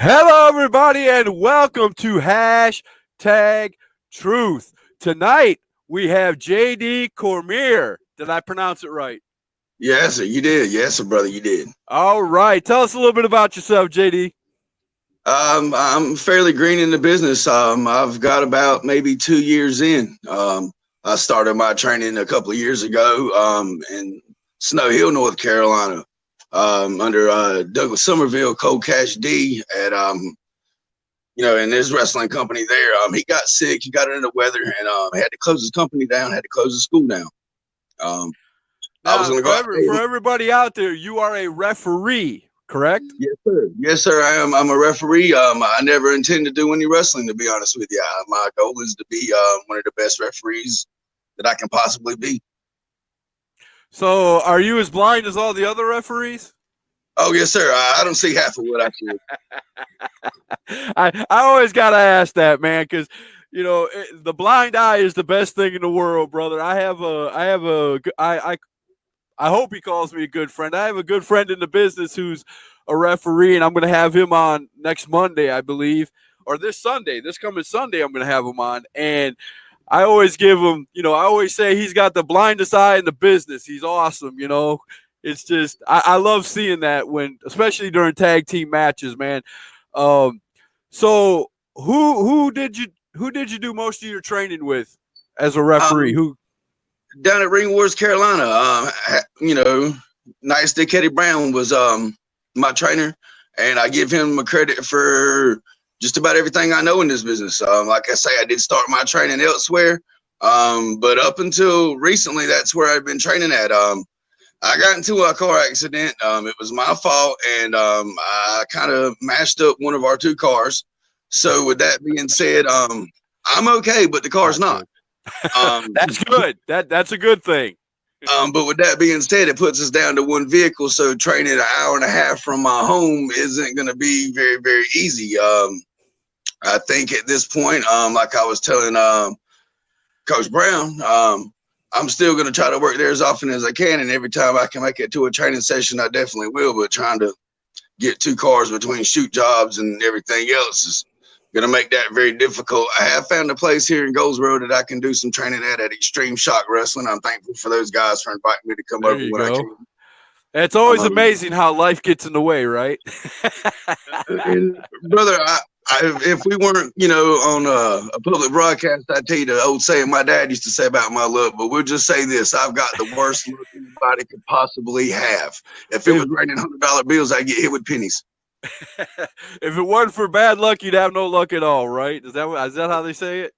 Hello, everybody, and welcome to Hashtag Truth. Tonight, we have JD Cormier. Did I pronounce it right? Yes, sir, you did. Yes, sir, brother, you did. All right. Tell us a little bit about yourself, JD. I'm fairly green in the business. I've got about maybe 2 years in. I started my training a couple of years ago in Snow Hill, North Carolina, under Douglas Somerville, Cold Cash D at in his wrestling company there. He got sick, he got under the weather, and had to close his company down, had to close his school down. I was Now, going to go out for there. everybody out there, you are a referee, correct? Yes, sir. Yes, sir. I am. I'm a referee. I never intend to do any wrestling, to be honest with you. My goal is to be one of the best referees that I can possibly be. So, are you as blind as all the other referees? Oh, yes, sir. I don't see half of what I see. I always got to ask that, man, because the blind eye is the best thing in the world, brother. I hope he calls me a good friend. I have a good friend in the business who's a referee, and I'm going to have him on next Monday, I believe, or this coming Sunday, I'm going to have him on. And I always give him, I always say he's got the blindest eye in the business. He's awesome, It's just I love seeing that especially during tag team matches, man. So who did you do most of your training with as a referee? Who? Down at Ring Wars, Carolina, Nice Dick Eddie Brown was my trainer, and I give him credit for just about everything I know in this business. Like I say, I did start my training elsewhere, but up until recently, that's where I've been training at. I got into a car accident. It was my fault, and I kind of mashed up one of our two cars. So with that being said, I'm okay, but the car's not. That's good. That's a good thing. But with that being said, it puts us down to one vehicle. So training an hour and a half from my home isn't going to be very, very easy. I think at this point, like I was telling Coach Brown, I'm still going to try to work there as often as I can. And every time I can make it to a training session, I definitely will. But trying to get two cars between shoot jobs and everything else is going to make that very difficult. I have found a place here in Goldsboro that I can do some training at Extreme Shock Wrestling. I'm thankful for those guys for inviting me to come over when I can. It's always amazing how life gets in the way, right? And brother, if we weren't, on a public broadcast, I'd tell you the old saying my dad used to say about my look, but we'll just say this. I've got the worst look anybody could possibly have. If it was raining $100 bills, I'd get hit with pennies. If it wasn't for bad luck, you'd have no luck at all, right? Is that how they say it?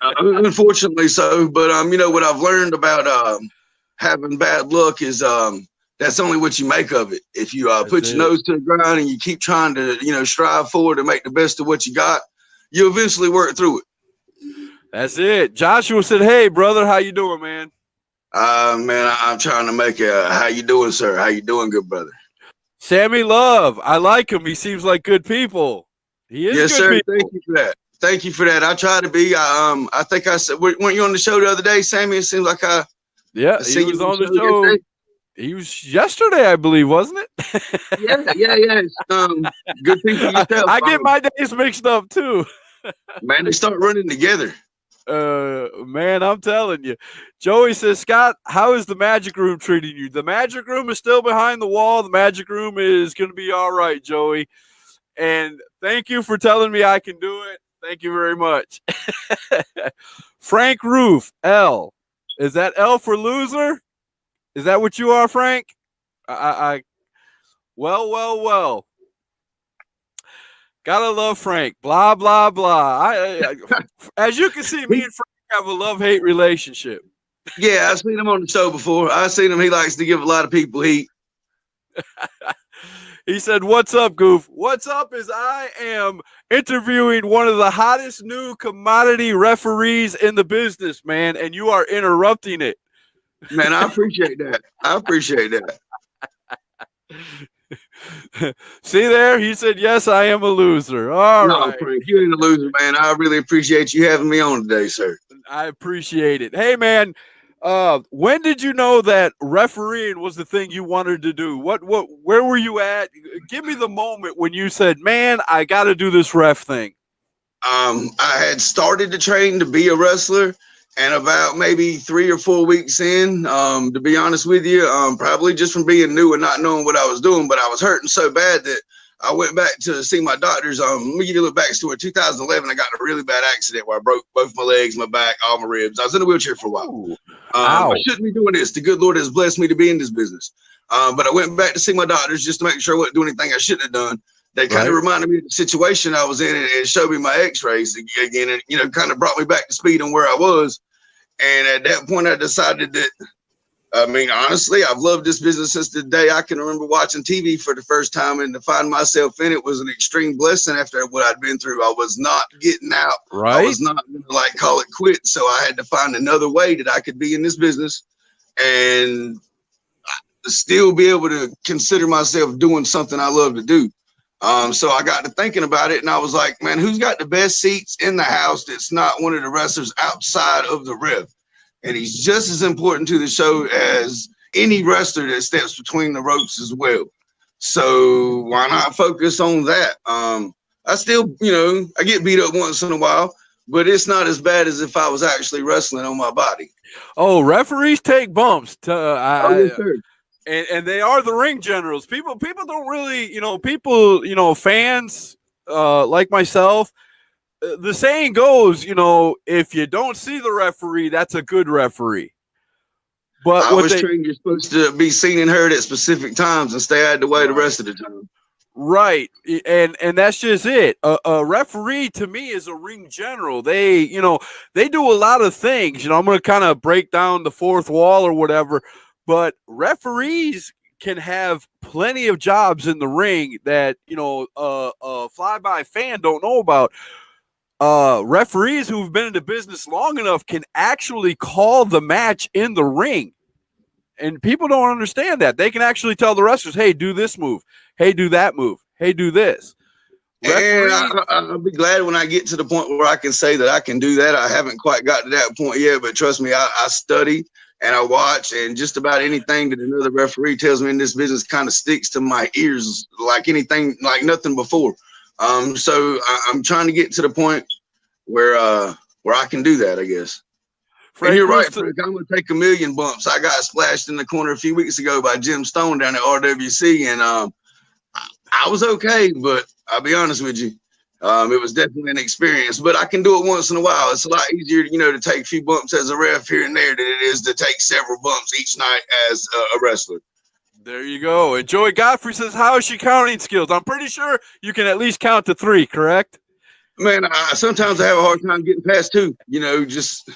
Unfortunately so, but what I've learned about having bad luck is that's only what you make of it. If you put your nose to the ground and you keep trying to strive forward and make the best of what you got, you'll eventually work through it. That's it. Joshua said, "Hey brother, how you doing, man?" Man, I'm trying to make a how you doing, sir? How you doing, good brother? Sammy Love, I like him. He seems like good people. He is. Yes, good sir. People. Thank you for that. Thank you for that. I try to be. I think I said, weren't you on the show the other day, Sammy? It seems like Yeah, he was on the show. Yesterday. He was yesterday, I believe, wasn't it? yeah. Good thing for yourself. I get my days mixed up too. Man, they start running together. Man, I'm telling you. Joey says, Scott, how is the Magic Room treating you? The Magic Room is still behind the wall. The Magic Room is going to be all right, Joey. And thank you for telling me I can do it. Thank you very much. Frank Roof, L. Is that L for loser? Is that what you are, Frank? Well. Gotta love Frank. Blah, blah, blah. As you can see, me and Frank have a love-hate relationship. Yeah, I've seen him on the show before. I've seen him. He likes to give a lot of people heat. He said, "What's up, Goof? What's up is I am interviewing one of the hottest new commodity referees in the business, man, and you are interrupting it." Man, I appreciate that. See there? He said, "Yes, I am a loser." All right. Frank, you ain't a loser, man. I really appreciate you having me on today, sir. I appreciate it. Hey, man, When did you know that refereeing was the thing you wanted to do? Where were you at? Give me the moment when you said, "Man, I got to do this ref thing." I had started to train to be a wrestler, and about maybe 3 or 4 weeks in, to be honest with you, probably just from being new and not knowing what I was doing, but I was hurting so bad that I went back to see my doctors. Let me give you a little backstory. 2011, I got in a really bad accident where I broke both my legs, my back, all my ribs. I was in a wheelchair for a while. I shouldn't be doing this. The good Lord has blessed me to be in this business. But I went back to see my doctors just to make sure I wasn't doing anything I shouldn't have done. They kind of reminded me of the situation I was in and showed me my x-rays again and, you know, kind of brought me back to speed on where I was. And at that point, I decided that, I mean, honestly, I've loved this business since the day I can remember watching TV for the first time, and to find myself in it was an extreme blessing after what I'd been through. I was not getting out. I was not going to like call it quit. So I had to find another way that I could be in this business and still be able to consider myself doing something I love to do. So I got to thinking about it, and I was like, man, who's got the best seats in the house that's not one of the wrestlers outside of the ref? And he's just as important to the show as any wrestler that steps between the ropes as well. So why not focus on that? I still, you know, I get beat up once in a while, but it's not as bad as if I was actually wrestling on my body. Oh, referees take bumps. Yes, sir. And they are the ring generals. People don't really, fans like myself. The saying goes, if you don't see the referee, that's a good referee. But I was trained you're supposed to be seen and heard at specific times and stay out of the way the rest of the time. Right, and that's just it. A referee to me is a ring general. They do a lot of things. I'm going to kind of break down the fourth wall or whatever. But referees can have plenty of jobs in the ring that, a fly-by fan don't know about. Referees who've been in the business long enough can actually call the match in the ring. And people don't understand that. They can actually tell the wrestlers, hey, do this move. Hey, do that move. Hey, do this. And I'll be glad when I get to the point where I can say that I can do that. I haven't quite got to that point yet, but trust me, I study and I watch, and just about anything that another referee tells me in this business kind of sticks to my ears like anything, like nothing before. So I'm trying to get to the point where I can do that, I guess. Frank, and you're right, Frank, I'm going to take a million bumps. I got splashed in the corner a few weeks ago by Jim Stone down at RWC, and I was okay, but I'll be honest with you. It was definitely an experience, but I can do it once in a while. It's a lot easier, to take a few bumps as a ref here and there than it is to take several bumps each night as a wrestler. There you go. And Joey Godfrey says, how is she counting skills? I'm pretty sure you can at least count to 3, correct? Man, sometimes I have a hard time getting past 2, just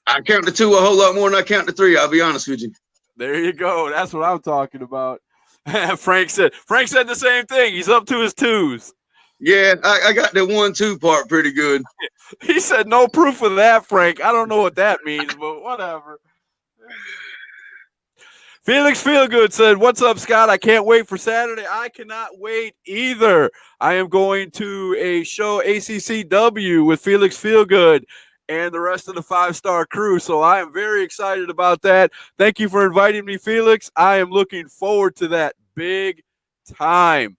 I count to 2 a whole lot more than I count to 3. I'll be honest with you. There you go. That's what I'm talking about. Frank said the same thing. He's up to his 2s. Yeah, I got the 1-2 part pretty good. He said no proof of that, Frank. I don't know what that means, but whatever. Felix Feelgood said, what's up, Scott? I can't wait for Saturday. I cannot wait either. I am going to a show, ACCW, with Felix Feelgood and the rest of the 5-star crew, so I am very excited about that. Thank you for inviting me, Felix. I am looking forward to that big time.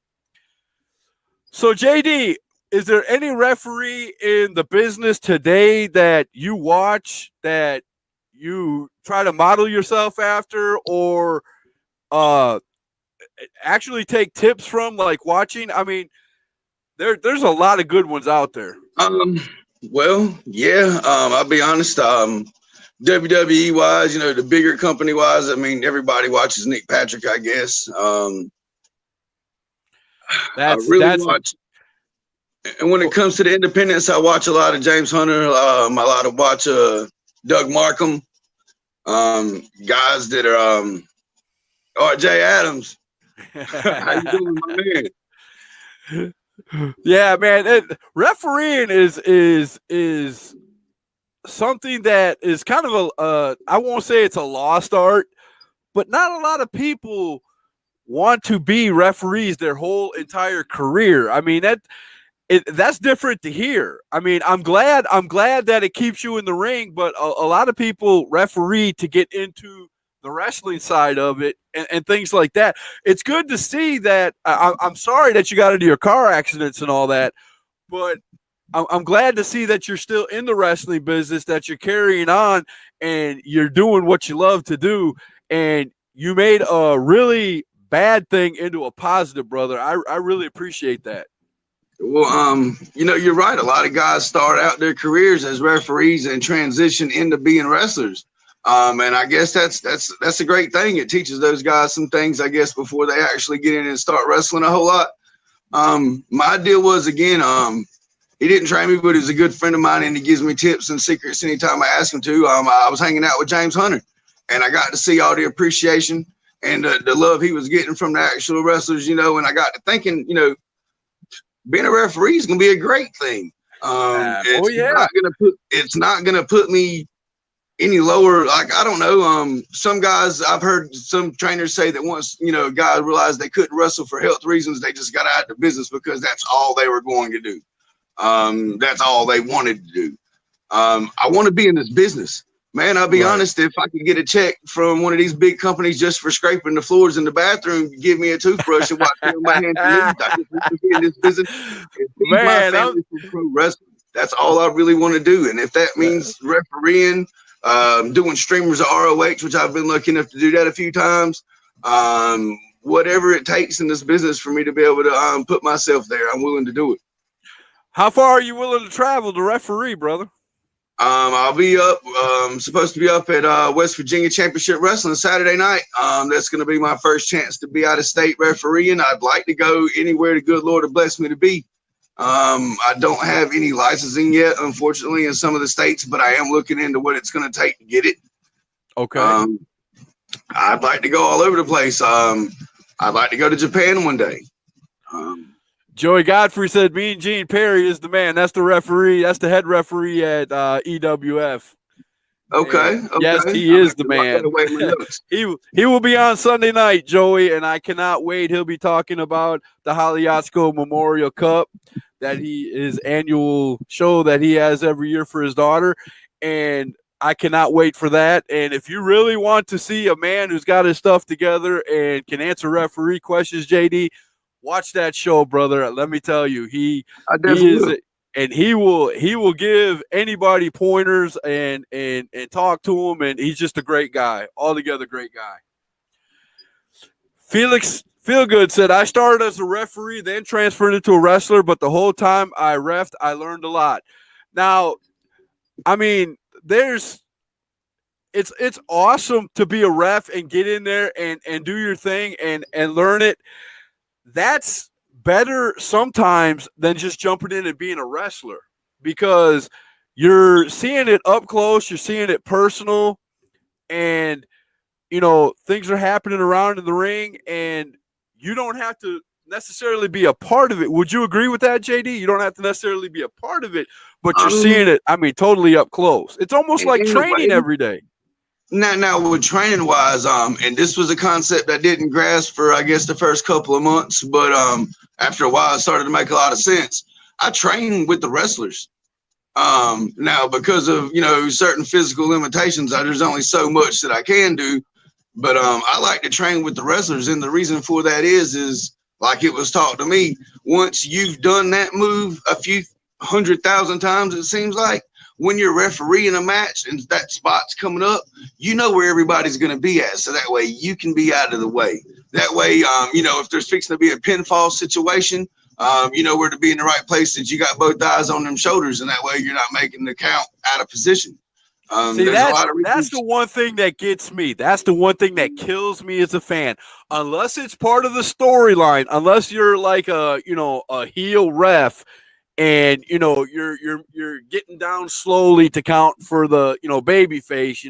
So, JD, is there any referee in the business today that you watch that you try to model yourself after, or actually take tips from, like watching? I mean, there's a lot of good ones out there. Well, yeah. I'll be honest. WWE wise, the bigger company wise, I mean, everybody watches Nick Patrick, I guess. I really watch. And when it comes to the independents, I watch a lot of James Hunter. I watch Doug Markham, guys that are RJ Adams. How you doing, my man? Yeah, man. Refereeing is something that is kind of I won't say it's a lost art, but not a lot of people want to be referees their whole entire career. I mean, that's different to hear. I mean, I'm glad that it keeps you in the ring, but a lot of people referee to get into the wrestling side of it and things like that. It's good to see that. I'm sorry that you got into your car accidents and all that, but I'm glad to see that you're still in the wrestling business, that you're carrying on and you're doing what you love to do. And you made a really bad thing into a positive, brother. I really appreciate that. Well, you're right. A lot of guys start out their careers as referees and transition into being wrestlers. And I guess that's a great thing. It teaches those guys some things, I guess, before they actually get in and start wrestling a whole lot. My deal was, again, he didn't train me, but he's a good friend of mine, and he gives me tips and secrets anytime I ask him to. I was hanging out with James Hunter, and I got to see all the appreciation and the love he was getting from the actual wrestlers, and I got to thinking, being a referee is gonna be a great thing. It's not gonna put me any lower. Like, I don't know. Some guys, I've heard some trainers say that once guys realized they couldn't wrestle for health reasons, they just got out of the business because that's all they were going to do. That's all they wanted to do. I want to be in this business. Man, I'll be honest, if I could get a check from one of these big companies just for scraping the floors in the bathroom, give me a toothbrush and washing my hands and knees, I just want to be in this business and feed my family from pro wrestling. That's all I really want to do. And if that means refereeing, doing streamers of ROH, which I've been lucky enough to do that a few times, whatever it takes in this business for me to be able to put myself there, I'm willing to do it. How far are you willing to travel to referee, brother? I'll be up, supposed to be up at West Virginia Championship Wrestling Saturday night. That's going to be my first chance to be out of state refereeing. I'd like to go anywhere the good Lord has blessed me to be. I don't have any licensing yet, unfortunately, in some of the states, but I am looking into what it's going to take to get it. Okay. I'd like to go all over the place. I'd like to go to Japan one day. Joey Godfrey said, "Me and Gene Perry is the man. That's the referee. That's the head referee at EWF." Okay. Yes, he is the man. He will be on Sunday night, Joey, and I cannot wait. He'll be talking about the Haliatsko Memorial Cup, his annual show that he has every year for his daughter, and I cannot wait for that. And if you really want to see a man who's got his stuff together and can answer referee questions, JD, watch that show, brother. Let me tell you, he is, and he will give anybody pointers and talk to him, and he's just a great guy, altogether great guy. Felix Feelgood said, "I started as a referee, then transferred into a wrestler, but the whole time I reffed, I learned a lot." Now, I mean, it's awesome to be a ref and get in there and do your thing and learn it. That's better sometimes than just jumping in and being a wrestler, because you're seeing it up close, you're seeing it personal, and things are happening around in the ring, and you don't have to necessarily be a part of it. Would you agree with that, JD? You don't have to necessarily be a part of it, but you're seeing it, totally up close. It's almost like training every day. Now, with training wise, and this was a concept I didn't grasp for, I guess, the first couple of months, but after a while, it started to make a lot of sense. I train with the wrestlers. Now, because of certain physical limitations, there's only so much that I can do. But I like to train with the wrestlers, and the reason for that is like it was taught to me. Once you've done that move a few 100,000 times, it seems like, when you're refereeing a match and that spot's coming up, you know where everybody's going to be at. So that way you can be out of the way. That way, if there's fixing to be a pinfall situation, you know where to be in the right place, that you got both eyes on them shoulders. And that way you're not making the count out of position. See, that's the one thing that gets me. That's the one thing that kills me as a fan. Unless it's part of the storyline, unless you're like a heel ref, and you're getting down slowly to count for the baby face.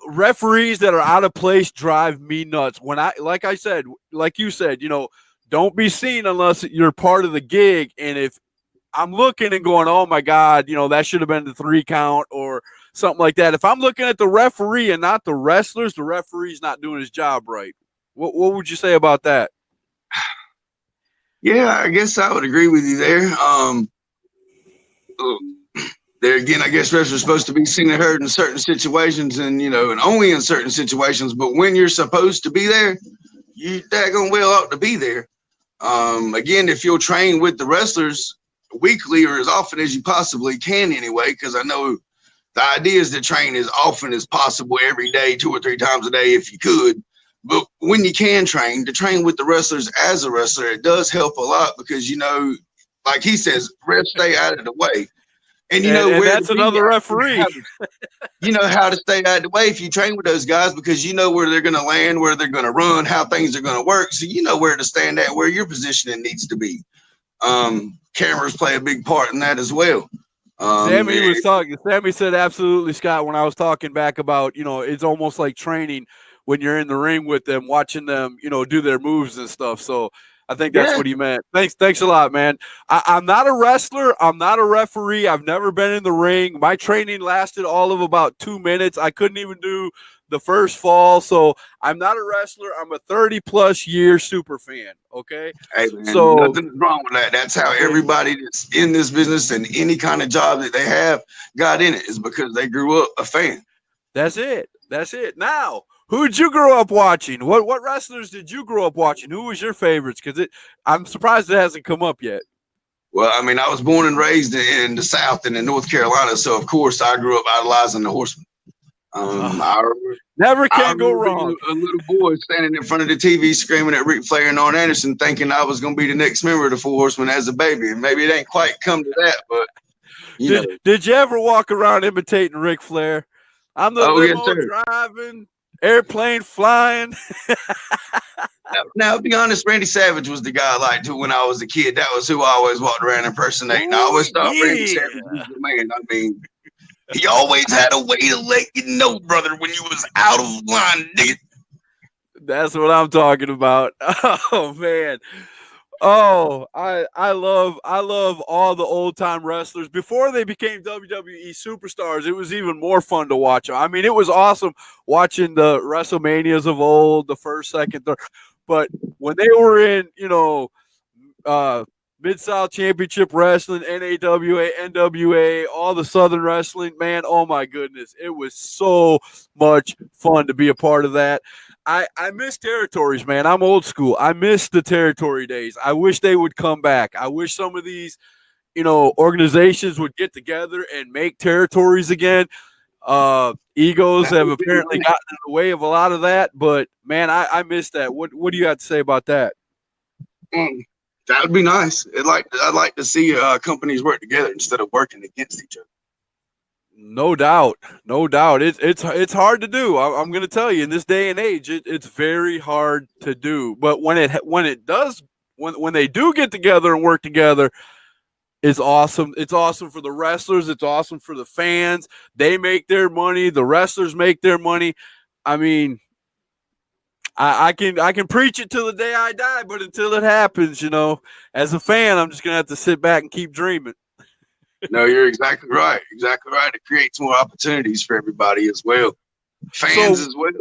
Referees that are out of place drive me nuts. Like you said, don't be seen unless you're part of the gig. And if I'm looking and going, oh my God, that should have been the 3 count or something like that. If I'm looking at the referee and not the wrestlers, the referee's not doing his job right. What would you say about that? Yeah, I guess I would agree with you there. There again, I guess wrestlers are supposed to be seen and heard in certain situations, and and only in certain situations. But when you're supposed to be there, you daggone well ought to be there. Again, if you'll train with the wrestlers weekly or as often as you possibly can, anyway, because I know the idea is to train as often as possible every day, 2 or 3 times a day, if you could. But when you can train, to train with the wrestlers as a wrestler, it does help a lot because like he says, refs stay out of the way, and you know And where to that's be, another referee. you know how to stay out of the way if you train with those guys because you know where they're going to land, where they're going to run, how things are going to work. So you know where to stand at, where your positioning needs to be. Cameras play a big part in that as well. Sammy was talking. Sammy said, "Absolutely, Scott." When I was talking back about, it's almost like training when you're in the ring with them, watching them, do their moves and stuff. So I think that's Yeah, what he meant. Thanks a lot, man. I'm not a wrestler. I'm not a referee. I've never been in the ring. My training lasted all of about 2 minutes. I couldn't even do the first fall. So I'm not a wrestler. I'm a 30+ year super fan. Okay, hey man, so nothing's wrong with that. That's how everybody that's in this business and any kind of job that they have got in it is because they grew up a fan. that's it. That's it. Now, who did you grow up watching? What wrestlers did you grow up watching? Who was your favorites? Because I'm surprised it hasn't come up yet. Well, I mean, I was born and raised in the South and in North Carolina, so of course I grew up idolizing the Horsemen. Uh, I remember, Never I can go remember being wrong. a little boy standing in front of the TV screaming at Ric Flair and Arn Anderson, thinking I was going to be the next member of the Four Horsemen as a baby. And maybe it ain't quite come to that, but you know. Did you ever walk around imitating Ric Flair? I'm the Oh yes, limo sir. driving, airplane flying. Now, to be honest, Randy Savage was the guy I liked who when I was a kid. That was who I always walked around impersonating. I Ooh, always thought Randy yeah. Savage was the man. I mean, he always had a way to let you know, brother, when you was out of line, nigga. That's what I'm talking about. Oh man. Oh, I love all the old time wrestlers before they became WWE superstars. It was even more fun to watch them. I mean, it was awesome watching the WrestleManias of old, the first, second, third. But when they were in, uh, Mid South Championship Wrestling, NAWA, NWA, all the Southern Wrestling, man, oh my goodness, it was so much fun to be a part of that. I miss territories, man. I'm old school. I miss the territory days. I wish they would come back. I wish some of these, organizations would get together and make territories again. Egos That have would be apparently gotten in the way of a lot of that, but man, I miss that. What do you have to say about that? mm, that would be nice. I'd like to see companies work together instead of working against each other. No doubt, no doubt. It's hard to do. I'm going to tell you, in this day and age, it's very hard to do. But when it does, when they do get together and work together, it's awesome. It's awesome for the wrestlers. It's awesome for the fans. They make their money. The wrestlers make their money. I mean, I can preach it till the day I die, but until it happens, as a fan, I'm just gonna have to sit back and keep dreaming. No, you're exactly right. Exactly right. It creates more opportunities for everybody as well. Fans So as well.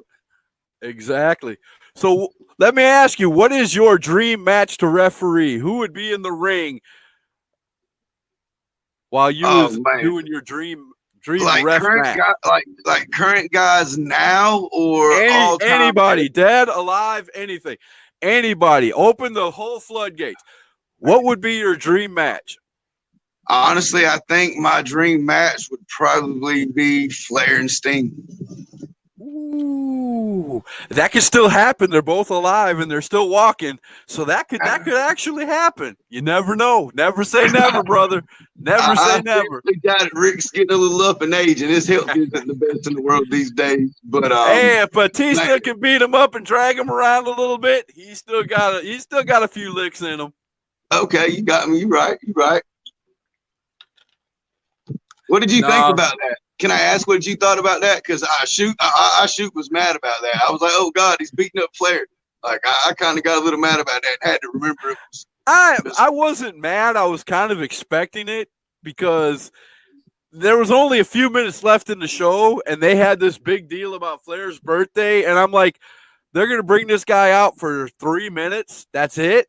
exactly. So let me ask you, what is your dream match to referee? Who would be in the ring while you Oh was man. doing your dream Like ref current match? guy, like current guys now or all time. Anybody, dead, alive, anything, anybody. Open the whole floodgates. What would be your dream match? Honestly, I think my dream match would probably be Flair and Sting. Ooh, that could still happen. They're both alive and they're still walking, so that could actually happen. You never know. Never say never, brother. Never I say never. seriously got it. Rick's getting a little up in age, and his health isn't the best in the world these days. But Hey, if like, Batista can beat him up and drag him around a little bit, he's still got a few licks in him. okay, you got me. You right. You right. What did you think No, about that? Can I ask what you thought about that? Because I shoot was mad about that. I was like, oh God, he's beating up Flair. Like I kind of got a little mad about that. And had to remember it was. I wasn't mad. I was kind of expecting it because there was only a few minutes left in the show, and they had this big deal about Flair's birthday, and I'm like, they're gonna bring this guy out for 3 minutes. That's it.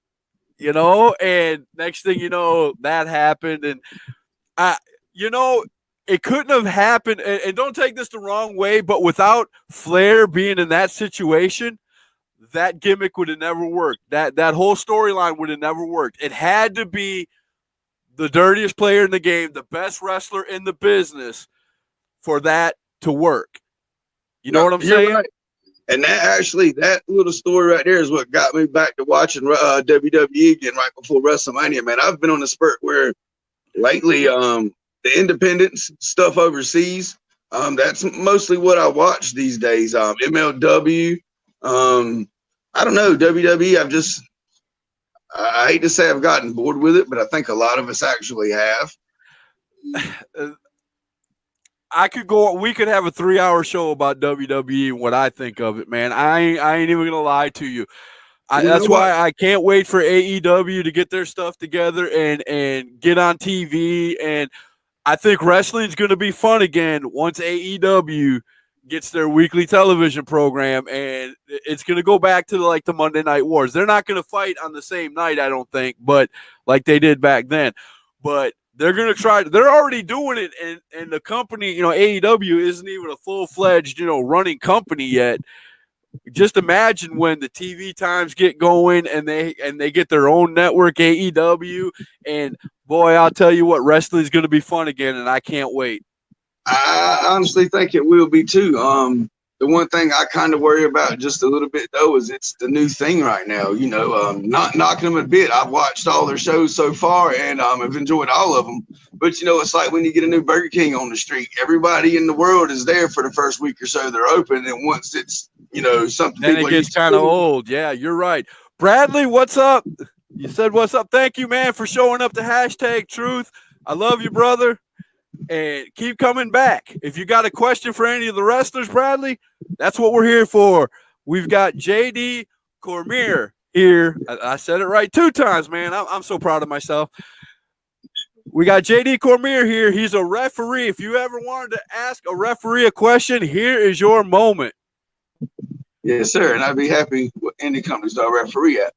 and next thing you know, that happened. And I, you know, it couldn't have happened. And don't take this the wrong way, but without Flair being in that situation, that gimmick would have never worked. That whole storyline would have never worked. It had to be the dirtiest player in the game, the best wrestler in the business, for that to work. You know No, what I'm you're saying? right. And that little story right there is what got me back to watching WWE again right before WrestleMania. Man, I've been on a spurt where lately, the independence stuff overseas, that's mostly what I watch these days. MLW, I don't know, WWE. I hate to say I've gotten bored with it, but I think a lot of us actually have. We could have a 3-hour show about WWE and what I think of it, man. I ain't even gonna lie to you. You know That's what? why I can't wait for AEW to get their stuff together and get on TV. And I think wrestling's gonna be fun again once AEW gets their weekly television program, and it's gonna go back to like the Monday Night Wars. They're not gonna fight on the same night, I don't think, but like they did back then. But they're gonna try. They're already doing it, and the company, AEW isn't even a full-fledged, running company yet. Just imagine when the TV times get going and they get their own network, AEW, and boy, I'll tell you what, wrestling's going to be fun again, and I can't wait. I honestly think it will be too. The one thing I kind of worry about just a little bit though is it's the new thing right now. Not knocking them a bit. I've watched all their shows so far and I've enjoyed all of them. But it's like when you get a new Burger King on the street, everybody in the world is there for the first week or so they're open, and once it's something Then people it gets kind of old. Yeah, you're right. Bradley, what's up? You said what's up. Thank you, man, for showing up to #Truth. I love you, brother. And keep coming back. If you got a question for any of the wrestlers, Bradley, that's what we're here for. We've got JD Cormier here. I said it right 2 times, man. I'm so proud of myself. We got JD Cormier here. He's a referee. If you ever wanted to ask a referee a question, here is your moment. Yes, sir. And I'd be happy with any companies that I referee at.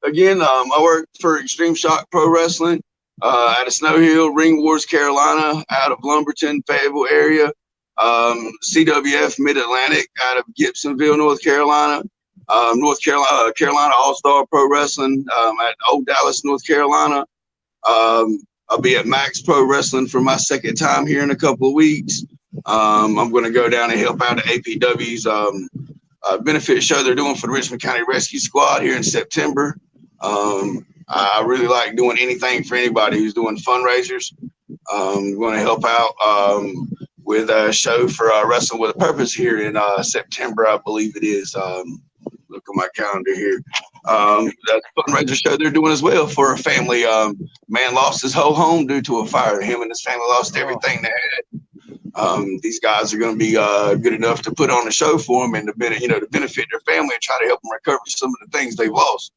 Again, I work for Extreme Shock Pro Wrestling out of Snow Hill, Ring Wars, Carolina, out of Lumberton, Fayetteville area. CWF Mid Atlantic out of Gibsonville, North Carolina. Carolina All Star Pro Wrestling at Old Dallas, North Carolina. I'll be at Max Pro Wrestling for my second time here in a couple of weeks. I'm going to go down and help out at APW's benefit show they're doing for the Richmond County Rescue Squad here in September. I really like doing anything for anybody who's doing fundraisers. I'm going to help out with a show for Wrestling with a Purpose here in September, I believe it is. Look at my calendar here. That's a fundraiser show they're doing as well for a family. Man lost his whole home due to a fire. Him and his family lost everything they had. These guys are going to be good enough to put on a show for them and to benefit their family and try to help them recover some of the things they've lost.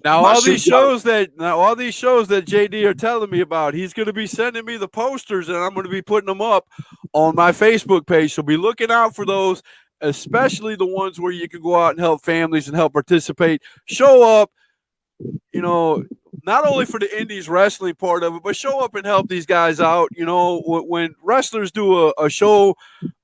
Now all these shows that JD are telling me about, he's going to be sending me the posters and I'm going to be putting them up on my Facebook page. So be looking out for those, especially the ones where you can go out and help families and help participate. Show up, not only for the indies wrestling part of it, but show up and help these guys out. When wrestlers do a show,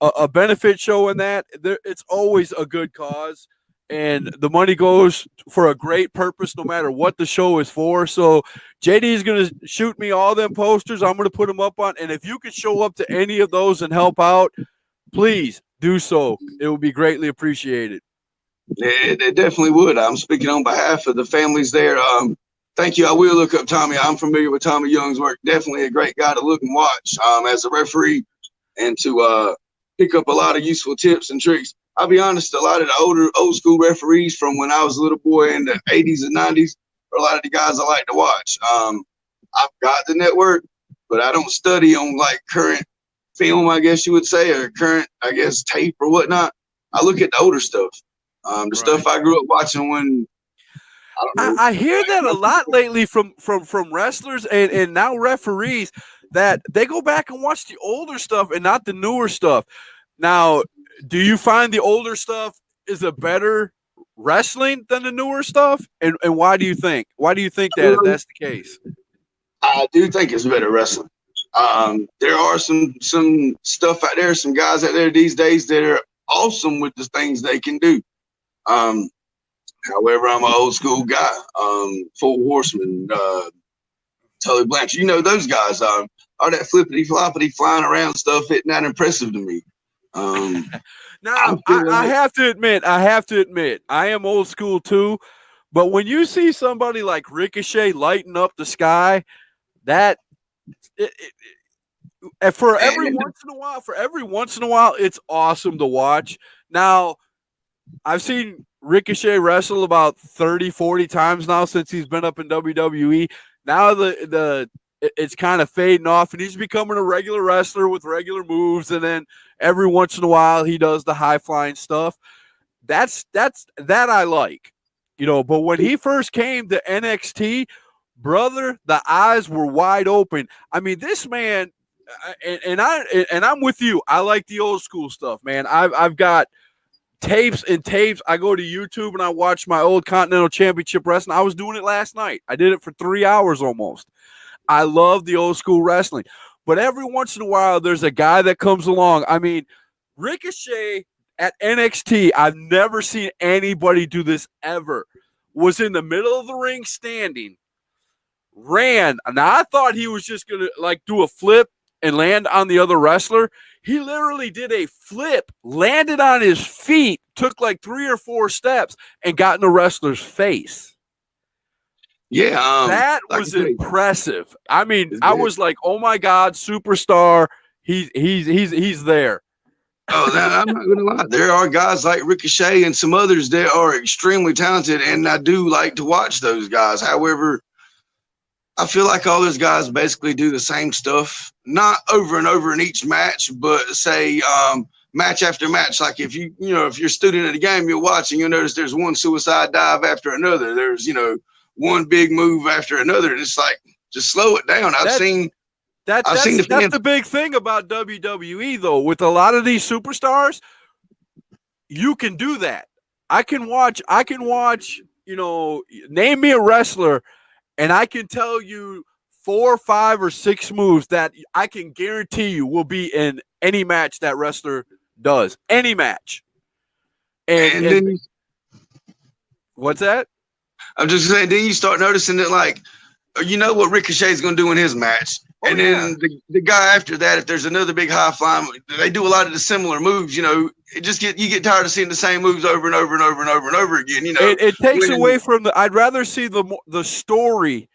a benefit show in that, it's always a good cause. And the money goes for a great purpose no matter what the show is for. So JD is going to shoot me all them posters. I'm going to put them up on. And if you could show up to any of those and help out, please do so. It would be greatly appreciated. It definitely would. I'm speaking on behalf of the families there. Thank you. I will look up Tommy. I'm familiar with Tommy Young's work. Definitely a great guy to look and watch as a referee and to pick up a lot of useful tips and tricks. I'll be honest, a lot of the old school referees from when I was a little boy in the 80s and 90s are a lot of the guys I like to watch. I've got the network, but I don't study on like current film, I guess you would say, or current, I guess, tape or whatnot. I look at the older stuff, stuff I grew up watching when. I hear that a lot lately from wrestlers and now referees, that they go back and watch the older stuff and not the newer stuff. Now, do you find the older stuff is a better wrestling than the newer stuff? And why do you think? Why do you think that if Um, that's the case? I do think it's better wrestling. There are some stuff out there, some guys out there these days that are awesome with the things they can do. Um, However, I'm an old school guy. Four Horsemen, Tully Blanchard, you know those guys. All that flippity floppity flying around stuff isn't that impressive to me. Now, I feel I like have to admit, I am old school too. But when you see somebody like Ricochet lighting up the sky, that it, and for every and once in a while, it's awesome to watch. Now, I've seen Ricochet wrestle about 30, 40 times now since he's been up in WWE. Now it's kind of fading off, and he's becoming a regular wrestler with regular moves. And then every once in a while, he does the high flying stuff. That I like, But when he first came to NXT, brother, the eyes were wide open. I mean, this man, I'm with you. I like the old school stuff, man. I've got tapes and tapes. I go to YouTube and I watch my old Continental Championship wrestling. I was doing it last night. I did it for 3 hours almost. I love the old school wrestling. But every once in a while, there's a guy that comes along. I mean, Ricochet at NXT, I've never seen anybody do this ever, was in the middle of the ring standing, ran. Now, I thought he was just going to do a flip and land on the other wrestler. He literally did a flip, landed on his feet, took 3 or 4 steps, and got in the wrestler's face. Yeah, that was impressive. I mean, I was like, "Oh my God, superstar! He's there." Oh, I'm not gonna lie. There are guys like Ricochet and some others that are extremely talented, and I do like to watch those guys. However, I feel like all those guys basically do the same stuff, not over and over in each match, but say match after match. Like if if you're a student at a game, you're watching, you'll notice there's one suicide dive after another. There's one big move after another. And it's like, just slow it down. I've seen that's the big thing about WWE though. With a lot of these superstars, you can do that. I can watch, name me a wrestler and I can tell you 4, 5, or 6 moves that I can guarantee you will be in any match that wrestler does. Any match. And then what's that? I'm just saying, then you start noticing that, you know what Ricochet's going to do in his match. Oh, and then the guy after that, if there's another big high flying, they do a lot of the similar moves. You get tired of seeing the same moves over and over and over and over and over again. It takes away from I'd rather see the story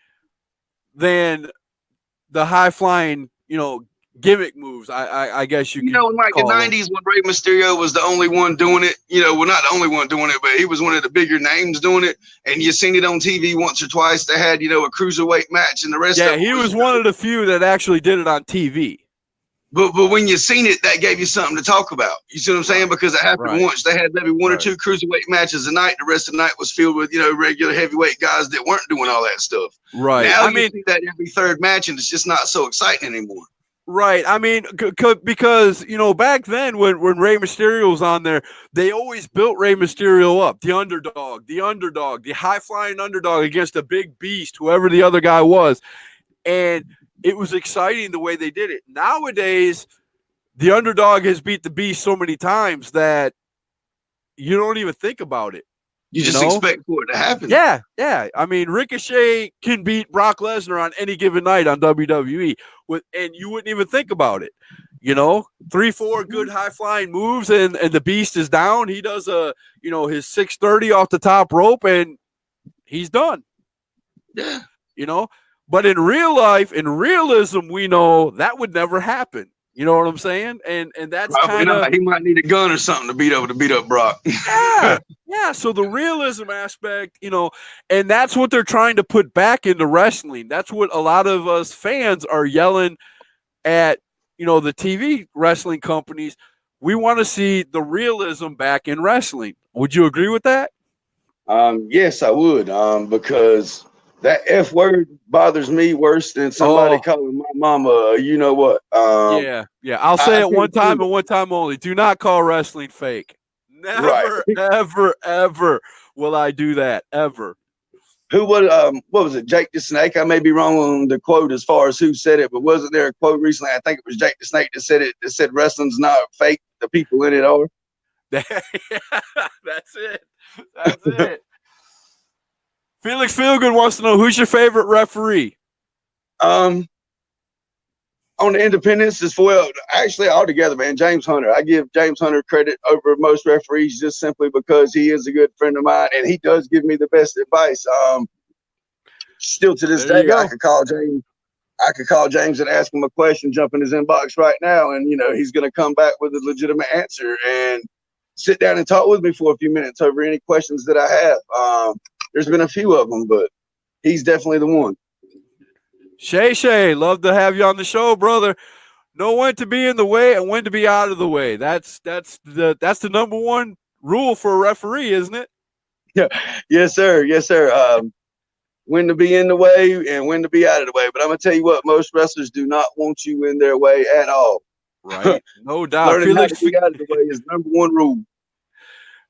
than the high flying, gimmick moves. I guess you can. In the 90s when Rey Mysterio was the only one doing it. Well, not the only one doing it, but he was one of the bigger names doing it. And you seen it on TV once or twice. They had a cruiserweight match, and the rest. Yeah, he was one of the few that actually did it on TV. But when you seen it, that gave you something to talk about. You see what I'm saying? Because it happened once. They had maybe one or 2 cruiserweight matches a night. The rest of the night was filled with regular heavyweight guys that weren't doing all that stuff. Right. Now you see that every third match, and it's just not so exciting anymore. Right. I mean, because, back then when Rey Mysterio was on there, they always built Rey Mysterio up, the underdog, the high-flying underdog against a big beast, whoever the other guy was. And it was exciting the way they did it. Nowadays, the underdog has beat the beast so many times that you don't even think about it. You just expect for it to happen. Yeah. I mean, Ricochet can beat Brock Lesnar on any given night on WWE, and you wouldn't even think about it. 3, 4 good high flying moves, and the beast is down. He does his 630 off the top rope, and he's done. Yeah. But in real life, in realism, we know that would never happen. You know what I'm saying? And that's kind of, he might need a gun or something to beat up Brock. Yeah. So the realism aspect, and that's what they're trying to put back into wrestling. That's what a lot of us fans are yelling at, the TV wrestling companies. We want to see the realism back in wrestling. Would you agree with that? Yes, I would. Because that F word bothers me worse than somebody calling my mama, you know what? Yeah. I'll say it one time and one time only. Do not call wrestling fake. Never, ever, ever. will I do that ever. Who was what was it? Jake the Snake. I may be wrong on the quote as far as who said it, but wasn't there a quote recently? I think it was Jake the Snake that said it. That said wrestling's not fake. The people in it are. That's it. That's it. Felix Feelgood wants to know who's your favorite referee. On the independents as well, actually altogether, man, James Hunter. I give James Hunter credit over most referees just simply because he is a good friend of mine and he does give me the best advice. Still to this day, I could call James and ask him a question, jump in his inbox right now, and he's going to come back with a legitimate answer and sit down and talk with me for a few minutes over any questions that I have. There's been a few of them, but he's definitely the one. Shay, love to have you on the show, brother. Know when to be in the way and when to be out of the way. That's the number one rule for a referee, isn't it? Yeah, yes, sir. Yes, sir. When to be in the way and when to be out of the way. But I'm gonna tell you what, most wrestlers do not want you in their way at all. Right, no doubt. Learning how to be out of the way is number one rule.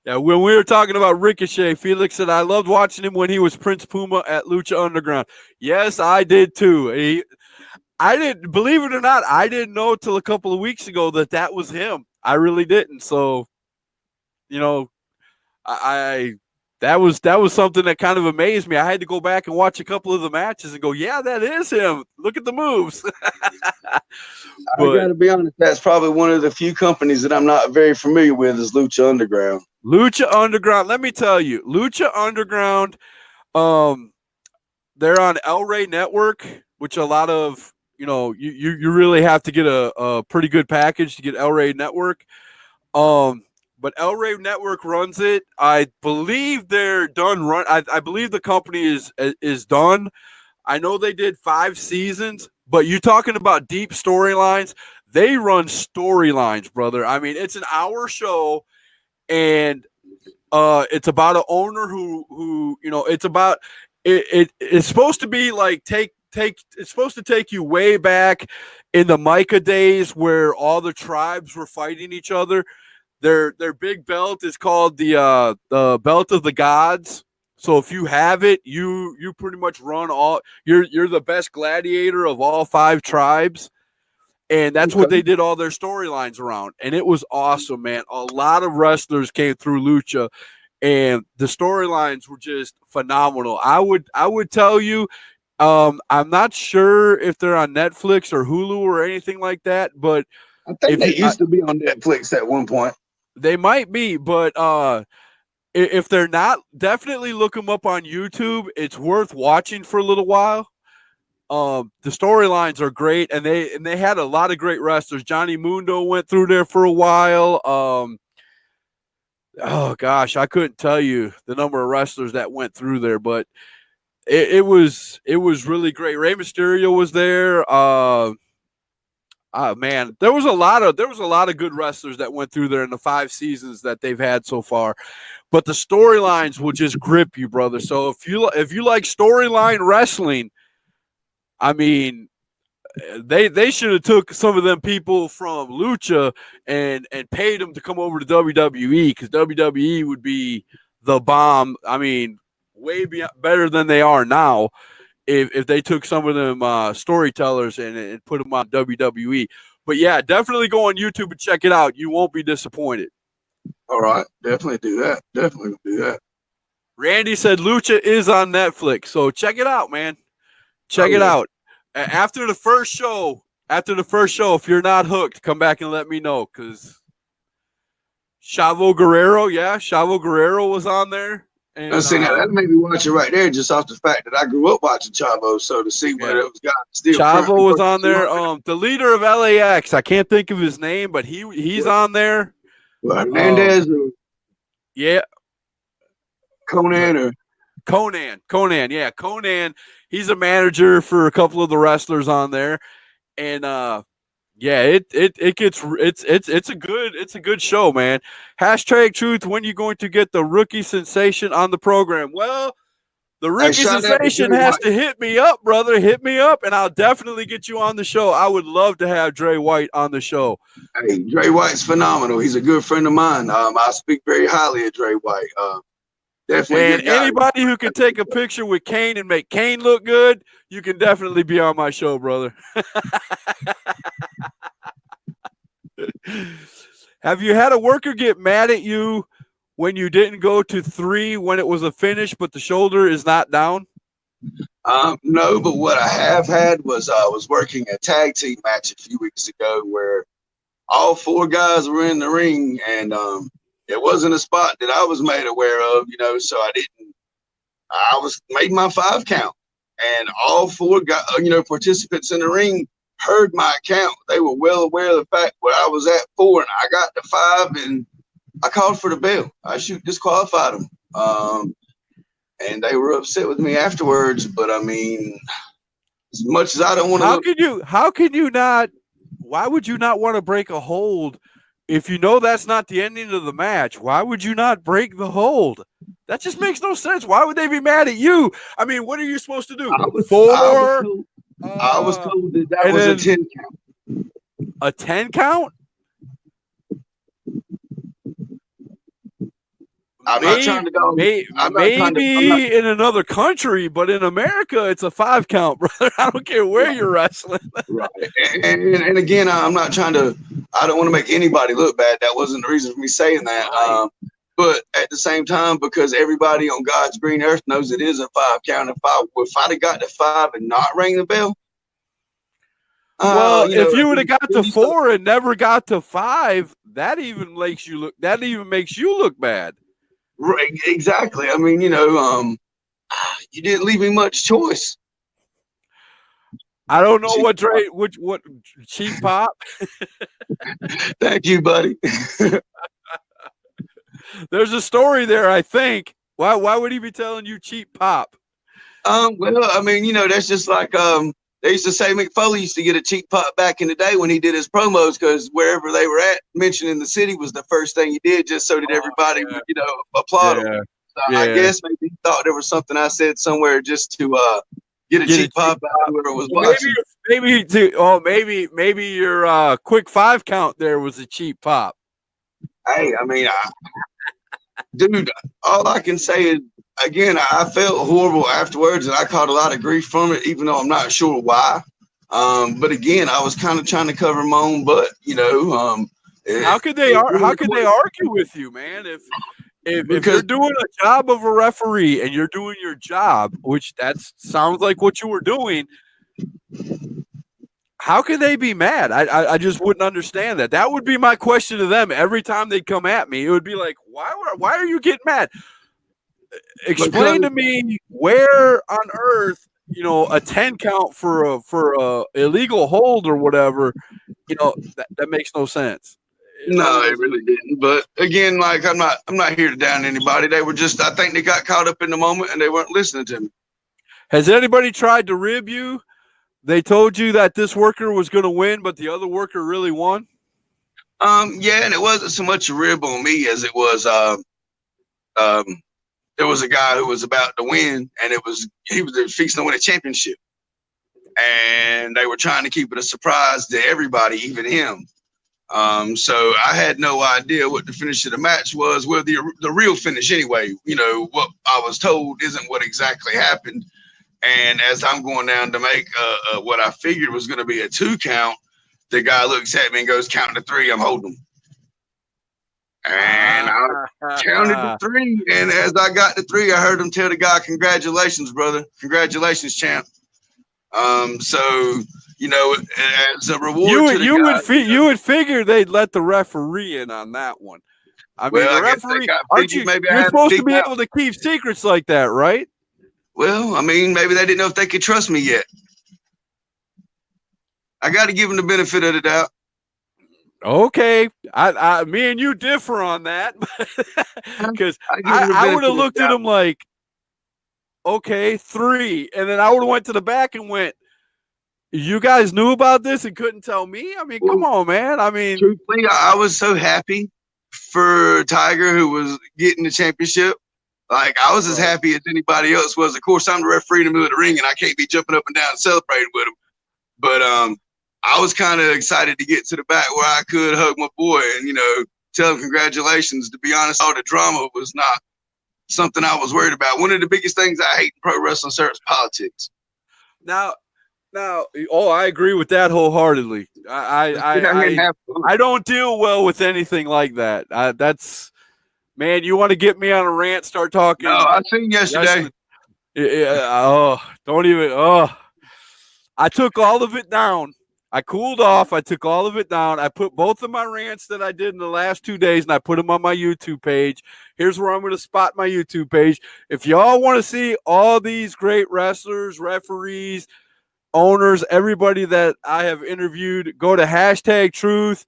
Yeah, when we were talking about Ricochet, Felix said, I loved watching him when he was Prince Puma at Lucha Underground. Yes, I did too. I didn't, believe it or not, I didn't know till a couple of weeks ago that was him. I really didn't. So, that was something that kind of amazed me. I had to go back and watch a couple of the matches and go, yeah, that is him. Look at the moves. I got to be honest, that's probably one of the few companies that I'm not very familiar with is Lucha Underground. Lucha Underground, let me tell you, Lucha Underground, they're on El Rey Network, which a lot of, you really have to get a pretty good package to get El Rey Network. But El Rey Network runs it. I believe they're done run. I believe the company is done. I know they did 5 seasons, but you're talking about deep storylines. They run storylines, brother. I mean, it's an hour show. And it's about an owner who it's about it's supposed to be like it's supposed to take you way back in the Micah days where all the tribes were fighting each other. Their big belt is called the belt of the gods. So if you have it, you pretty much run all. You're the best gladiator of all 5 tribes. And that's what they did all their storylines around. And it was awesome, man. A lot of wrestlers came through Lucha, and the storylines were just phenomenal. I would tell you, I'm not sure if they're on Netflix or Hulu or anything like that, but I think they used to be on Netflix at one point. They might be, but if they're not, definitely look them up on YouTube. It's worth watching for a little while. The storylines are great, and they had a lot of great wrestlers. Johnny Mundo went through there for a while. Oh gosh, I couldn't tell you the number of wrestlers that went through there, but it was really great. Rey Mysterio was there. Man, there was a lot of good wrestlers that went through there in the 5 seasons that they've had so far. But the storylines will just grip you, brother. So if you like storyline wrestling, I mean, they should have took some of them people from Lucha and paid them to come over to WWE, because WWE would be the bomb. I mean, way better than they are now if they took some of them storytellers and put them on WWE. But yeah, definitely go on YouTube and check it out. You won't be disappointed. All right, definitely do that. Definitely do that. Randy said Lucha is on Netflix, so check it out, man. Check it out. After the first show, if you're not hooked, come back and let me know, because Chavo Guerrero was on there. And see, now that made me watch it right there, just off the fact that I grew up watching Chavo, so to see what it was got still. Chavo was on there. The leader of LAX, I can't think of his name, but he's on there. Hernandez Conan. Yeah, Conan. He's a manager for a couple of the wrestlers on there, and it's a good show, man. Hashtag truth. When you going to get the rookie sensation on the program? Well, the rookie sensation has to hit me up, brother. Hit me up, and I'll definitely get you on the show. I would love to have Dre White on the show. Hey, Dre White's phenomenal. He's a good friend of mine. I speak very highly of Dre White. Definitely a And good guy. anybody who can take a picture with Kane and make Kane look good, you can definitely be on my show, brother. Have you had a worker get mad at you when you didn't go to 3 when it was a finish, but the shoulder is not down? No, but what I have had was I was working a tag team match a few weeks ago where all 4 guys were in the ring, and it wasn't a spot that I was made aware of, so I was made my 5 count, and all 4 guys, participants in the ring heard my count. They were well aware of the fact where I was at 4, and I got to 5, and I called for the bell. I disqualified them. And they were upset with me afterwards, but I mean, as much as I don't want to how can you not, why would you not want to break a hold if you know that's not the ending of the match? Why would you not break the hold? That just makes no sense. Why would they be mad at you? I mean, what are you supposed to do? I was 4? told that was a 10 count. A 10 count? Maybe in another country, but in America, it's a 5 count, brother. I don't care where you're wrestling. Right. And again, I'm not trying to. I don't want to make anybody look bad. That wasn't the reason for me saying that. Right. But at the same time, because everybody on God's green earth knows it is a 5 count. If I'd have got to 5 and not rang the bell. Well, if you would have got to 4 and never got to 5, that even makes you look bad. Right, exactly. I mean, you didn't leave me much choice. I don't know what cheap pop. Thank you, buddy. There's a story there, I think. Why would he be telling you cheap pop? Well, I mean, that's just like they used to say Mick Foley used to get a cheap pop back in the day when he did his promos, because wherever they were at, mentioning the city was the first thing he did, just so that everybody would, applaud him. So I guess maybe he thought there was something I said somewhere just to get a cheap pop out of whoever was watching. Maybe your quick 5 count there was a cheap pop. Hey, I mean, dude, all I can say is, again, I felt horrible afterwards, and I caught a lot of grief from it, even though I'm not sure why. But again, I was kind of trying to cover my own butt, How could they argue with you, man? If you're doing a job of a referee and you're doing your job, which that sounds like what you were doing, how can they be mad? I just wouldn't understand that. That would be my question to them every time they'd come at me. It would be like, why are you getting mad? Explain to me where on earth, a 10 count for a illegal hold or whatever, that makes no sense. No, it really didn't. But again, like I'm not here to down anybody. They were just, I think they got caught up in the moment and they weren't listening to me. Has anybody tried to rib you? They told you that this worker was going to win, but the other worker really won? Yeah, and it wasn't so much a rib on me as it was there was a guy who was about to win, and he was fixing to win a championship. And they were trying to keep it a surprise to everybody, even him. So I had no idea what the finish of the match was. Well, the real finish anyway, what I was told isn't what exactly happened. And as I'm going down to make what I figured was going to be a 2 count, the guy looks at me and goes, "Count to 3, I'm holding him." And I counted to 3. And as I got to 3, I heard him tell the guy, "Congratulations, brother. Congratulations, champ." So, as a reward you would figure they'd let the referee in on that one. I mean, the referee, you're supposed to be able to keep secrets like that, right? Well, I mean, maybe they didn't know if they could trust me yet. I got to give them the benefit of the doubt. Okay, me and you differ on that, because I would have looked at him like, okay, 3, and then I would have went to the back and went, "You guys knew about this and couldn't tell me?" I mean, come on, man. I mean, truthfully, I was so happy for Tiger, who was getting the championship. Like, I was as happy as anybody else was. Of course, I'm the referee in the middle of the ring, and I can't be jumping up and down and celebrating with him. But I was kind of excited to get to the back where I could hug my boy and, tell him congratulations. To be honest, all the drama was not something I was worried about. One of the biggest things I hate in pro wrestling, sir, is politics. Now, I agree with that wholeheartedly. I don't deal well with anything like that. That's man. You want to get me on a rant? Start talking. No, I seen yesterday. Don't even. I took all of it down. I cooled off. I took all of it down. I put both of my rants that I did in the last 2 days, and I put them on my YouTube page. Here's where I'm going to spot my YouTube page. If y'all want to see all these great wrestlers, referees, owners, everybody that I have interviewed, go to #truth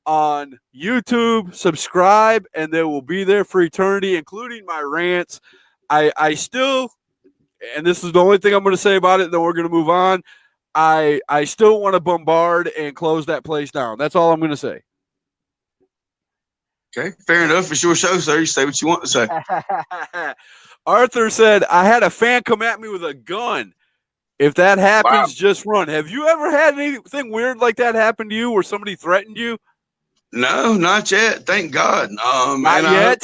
on YouTube, subscribe, and they will be there for eternity, including my rants. I still, and this is the only thing I'm going to say about it, then we're going to move on. I still want to bombard and close that place down. That's all I'm going to say. Okay, fair enough. It's your show, sir. You say what you want to say. Arthur said, I had a fan come at me with a gun. If that happens, just run. Have you ever had anything weird like that happen to you where somebody threatened you? No, not yet. Thank God. Not yet.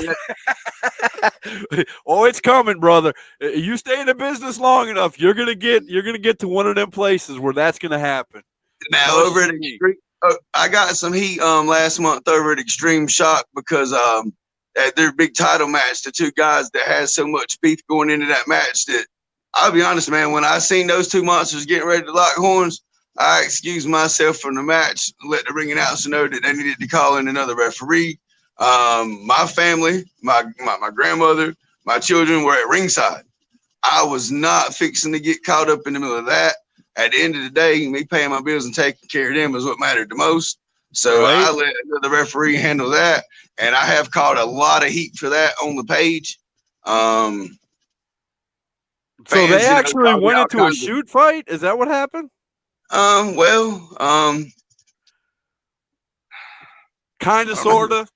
Oh, it's coming, brother. You stay in the business long enough, you're gonna get to one of them places where that's gonna happen. Now over at Extreme, I got some heat last month over at Extreme Shock because at their big title match, the two guys that had so much beef going into that match that I'll be honest, man, when I seen those two monsters getting ready to lock horns, I excused myself from the match, let the ring announcer know that they needed to call in another referee. My family, my grandmother, my children were at ringside. I was not fixing to get caught up in the middle of that. At the end of the day, me paying my bills and taking care of them is what mattered the most. So I let the referee handle that, and I have caught a lot of heat for that on the page. So they actually went into a shoot fight? Is that what happened? Kind of, sort of.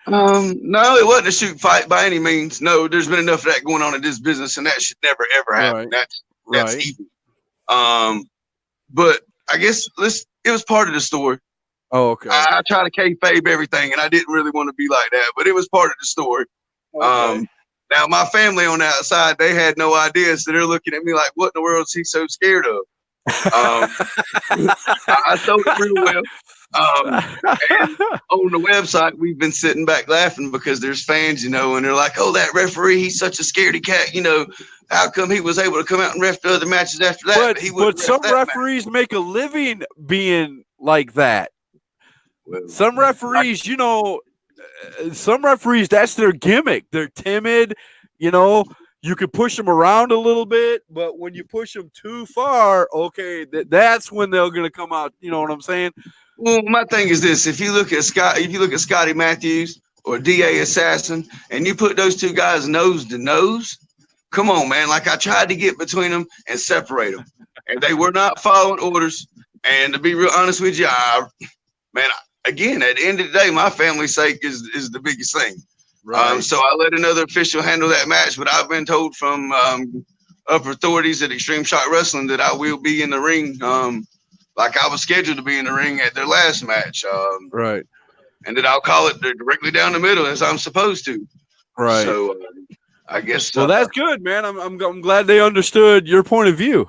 No, it wasn't a shoot fight by any means. No, there's been enough of that going on in this business, and that should never ever happen. Right. That's evil. But I guess it was part of the story. Oh, okay. I try to kayfabe everything, and I didn't really want to be like that, but it was part of the story. Okay. Now my family on the outside, they had no idea, so they're looking at me like, "What in the world is he so scared of?" I told it real well. And on the website, we've been sitting back laughing because there's fans, and they're like, "Oh, that referee, he's such a scaredy cat. How come he was able to come out and ref the other matches after that?" But some referees make a living being like that. Well, some referees, that's their gimmick. They're timid, You could push them around a little bit, but when you push them too far, okay, that's when they're going to come out. You know what I'm saying? Well, my thing is this: if you look at Scotty Matthews or DA Assassin, and you put those two guys nose to nose, come on, man! Like I tried to get between them and separate them, and they were not following orders. And to be real honest with you, again, at the end of the day, my family's sake is the biggest thing. Right. So I let another official handle that match, but I've been told from upper authorities at Extreme Shock Wrestling that I will be in the ring, like I was scheduled to be in the ring at their last match. Right. And that I'll call it directly down the middle as I'm supposed to. Right. So I guess. Well, that's good, man. I'm glad they understood your point of view.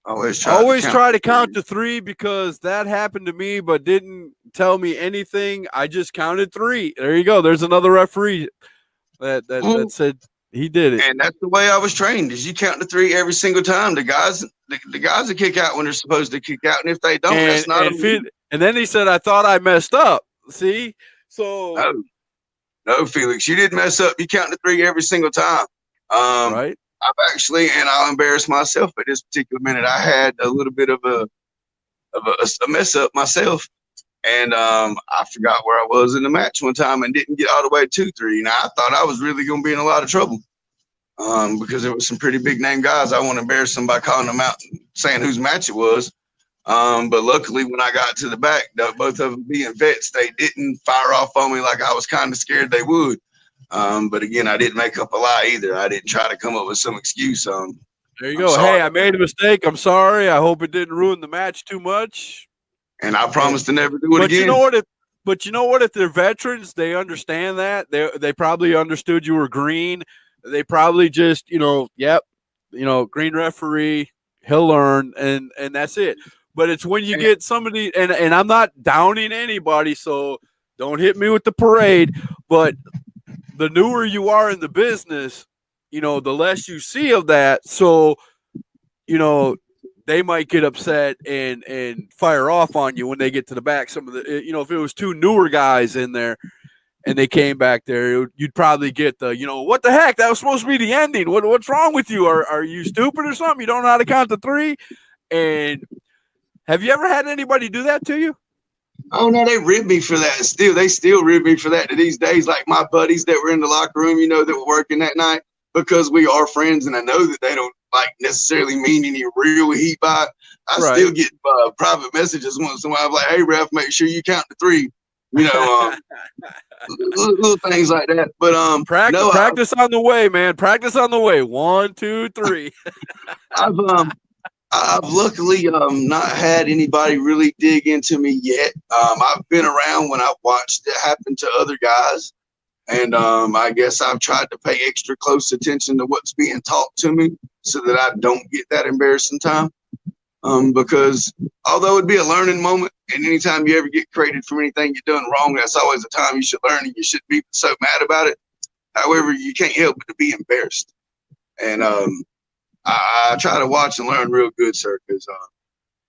Always try to count to 3 because that happened to me, but didn't tell me anything. I just counted 3. There you go. There's another referee that said he did it. And that's the way I was trained: is you count to 3 every single time. The guys that kick out when they're supposed to kick out, and if they don't, that's not. And then he said, "I thought I messed up." See, so no, Felix, you didn't mess up. You count to 3 every single time. Right. I've actually, and I'll embarrass myself at this particular minute, I had a little bit of a mess up myself, and I forgot where I was in the match one time and didn't get all the way to 2-3. Now I thought I was really going to be in a lot of trouble because there was some pretty big name guys. I want to embarrass them by calling them out and saying whose match it was. But luckily, when I got to the back, both of them being vets, they didn't fire off on me like I was kind of scared they would. But again, I didn't make up a lie either. I didn't try to come up with some excuse. There you go. Hey, I made a mistake. I'm sorry. I hope it didn't ruin the match too much. And I promise to never do it again. But you know what? But you know what? If they're veterans, they understand that. They probably understood you were green. They probably just, yep, green referee, he'll learn, and that's it. But it's when you get somebody, and I'm not downing anybody, so don't hit me with the parade. But the newer you are in the business, the less you see of that. So, they might get upset and fire off on you when they get to the back. Some of the, if it was two newer guys in there and they came back there, you'd probably get the, what the heck? That was supposed to be the ending. What's wrong with you? Are you stupid or something? You don't know how to count to three? And have you ever had anybody do that to you? Oh no, they rib me for that. They still rib me for that to these days. Like my buddies that were in the locker room, that were working that night, because we are friends, and I know that they don't necessarily mean any real heat by it. I still get private messages once in a while, like, "Hey ref, make sure you count to three." Little things like that. But practice on the way, man. Practice on the way. 1, 2, 3. I've luckily not had anybody really dig into me yet. I've been around when I've watched it happen to other guys, and I guess I've tried to pay extra close attention to what's being taught to me so that I don't get that embarrassing time. Because although it'd be a learning moment, and anytime you ever get created for anything you're doing wrong, that's always a time you should learn, and you shouldn't be so mad about it. However, you can't help but to be embarrassed. And I try to watch and learn real good, sir, because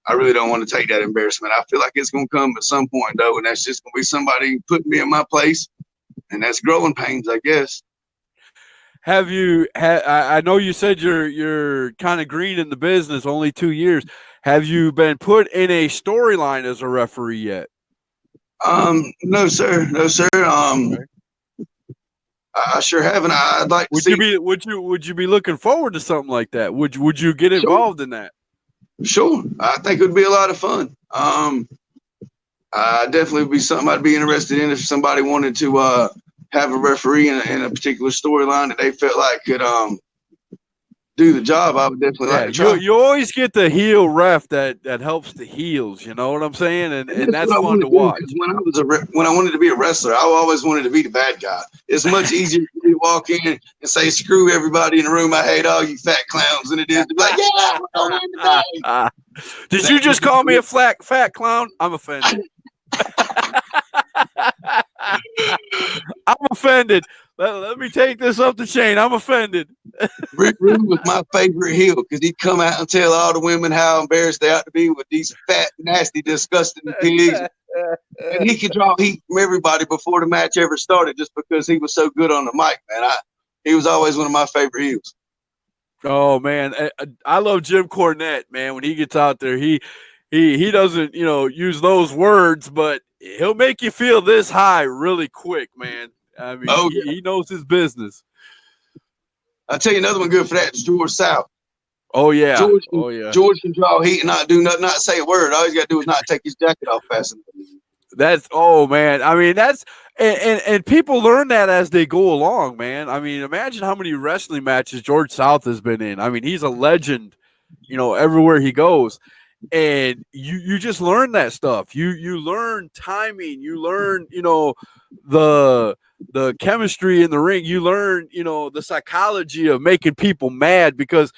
I really don't want to take that embarrassment. I feel like it's going to come at some point, though, and that's just going to be somebody putting me in my place, and that's growing pains, I guess. Have you I know you said you're kind of green in the business, only 2 years. Have you been put in a storyline as a referee yet? No, sir. Okay. I sure haven't. I'd like to see. Would you be looking forward to something like that? Would you get involved in that? Sure. I think it would be a lot of fun. Definitely would be something I'd be interested in if somebody wanted to have a referee in a particular storyline that they felt like could do the job. I would definitely like to try. You always get the heel ref that helps the heels. You know what I'm saying? And that's fun to watch. When I wanted to be a wrestler, I always wanted to be the bad guy. It's much easier for me to walk in and say, "Screw everybody in the room. I hate all you fat clowns," than it is to be like, "Yeah, we're going in today." Did you just call me a fat clown? I'm offended. I'm offended. Let me take this up the chain. I'm offended. Rick Rude was my favorite heel because he'd come out and tell all the women how embarrassed they ought to be with these fat, nasty, disgusting pigs. And he could draw heat from everybody before the match ever started just because he was so good on the mic, man. He was always one of my favorite heels. Oh, man. I love Jim Cornette, man. When he gets out there, he doesn't, use those words, but he'll make you feel this high really quick, man. I mean, he knows his business. I'll tell you another one good for that is George South. Oh, yeah. George can draw heat and not do nothing, not say a word. All he's got to do is not take his jacket off fast enough. Man. I mean, and people learn that as they go along, man. I mean, imagine how many wrestling matches George South has been in. I mean, he's a legend, everywhere he goes. And you just learn that stuff. You learn timing. You learn, the chemistry in the ring. You learn, the psychology of making people mad because,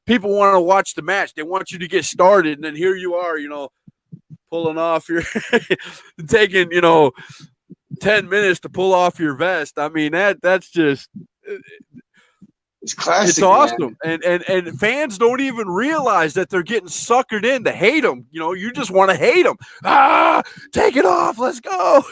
people want to watch the match. They want you to get started. And then here you are, pulling off your taking, 10 minutes to pull off your vest. I mean, that's just it's classic. It's awesome. And fans don't even realize that they're getting suckered in to hate them. You just want to hate them. Take it off. Let's go.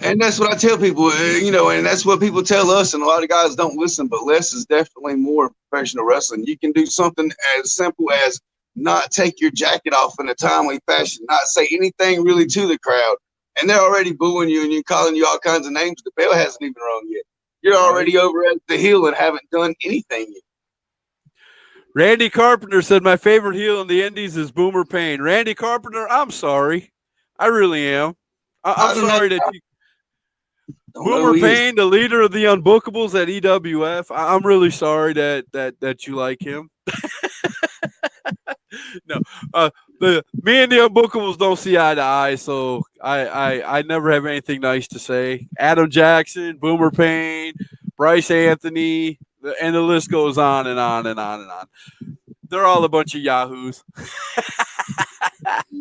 And that's what I tell people, and that's what people tell us. And a lot of guys don't listen, but less is definitely more professional wrestling. You can do something as simple as not take your jacket off in a timely fashion, not say anything really to the crowd. And they're already booing you and you're calling you all kinds of names. The bell hasn't even rung yet. You're already over at the heel and haven't done anything yet. Randy Carpenter said, my favorite heel in the Indies is Boomer Payne. Randy Carpenter, I'm sorry. I really am. I'm sorry that you... Boomer Payne, the leader of the Unbookables at EWF, I'm really sorry that you like him. No. Me and the Unbookables don't see eye to eye, so I never have anything nice to say. Adam Jackson, Boomer Payne, Bryce Anthony, and the list goes on and on and on and on. They're all a bunch of yahoos.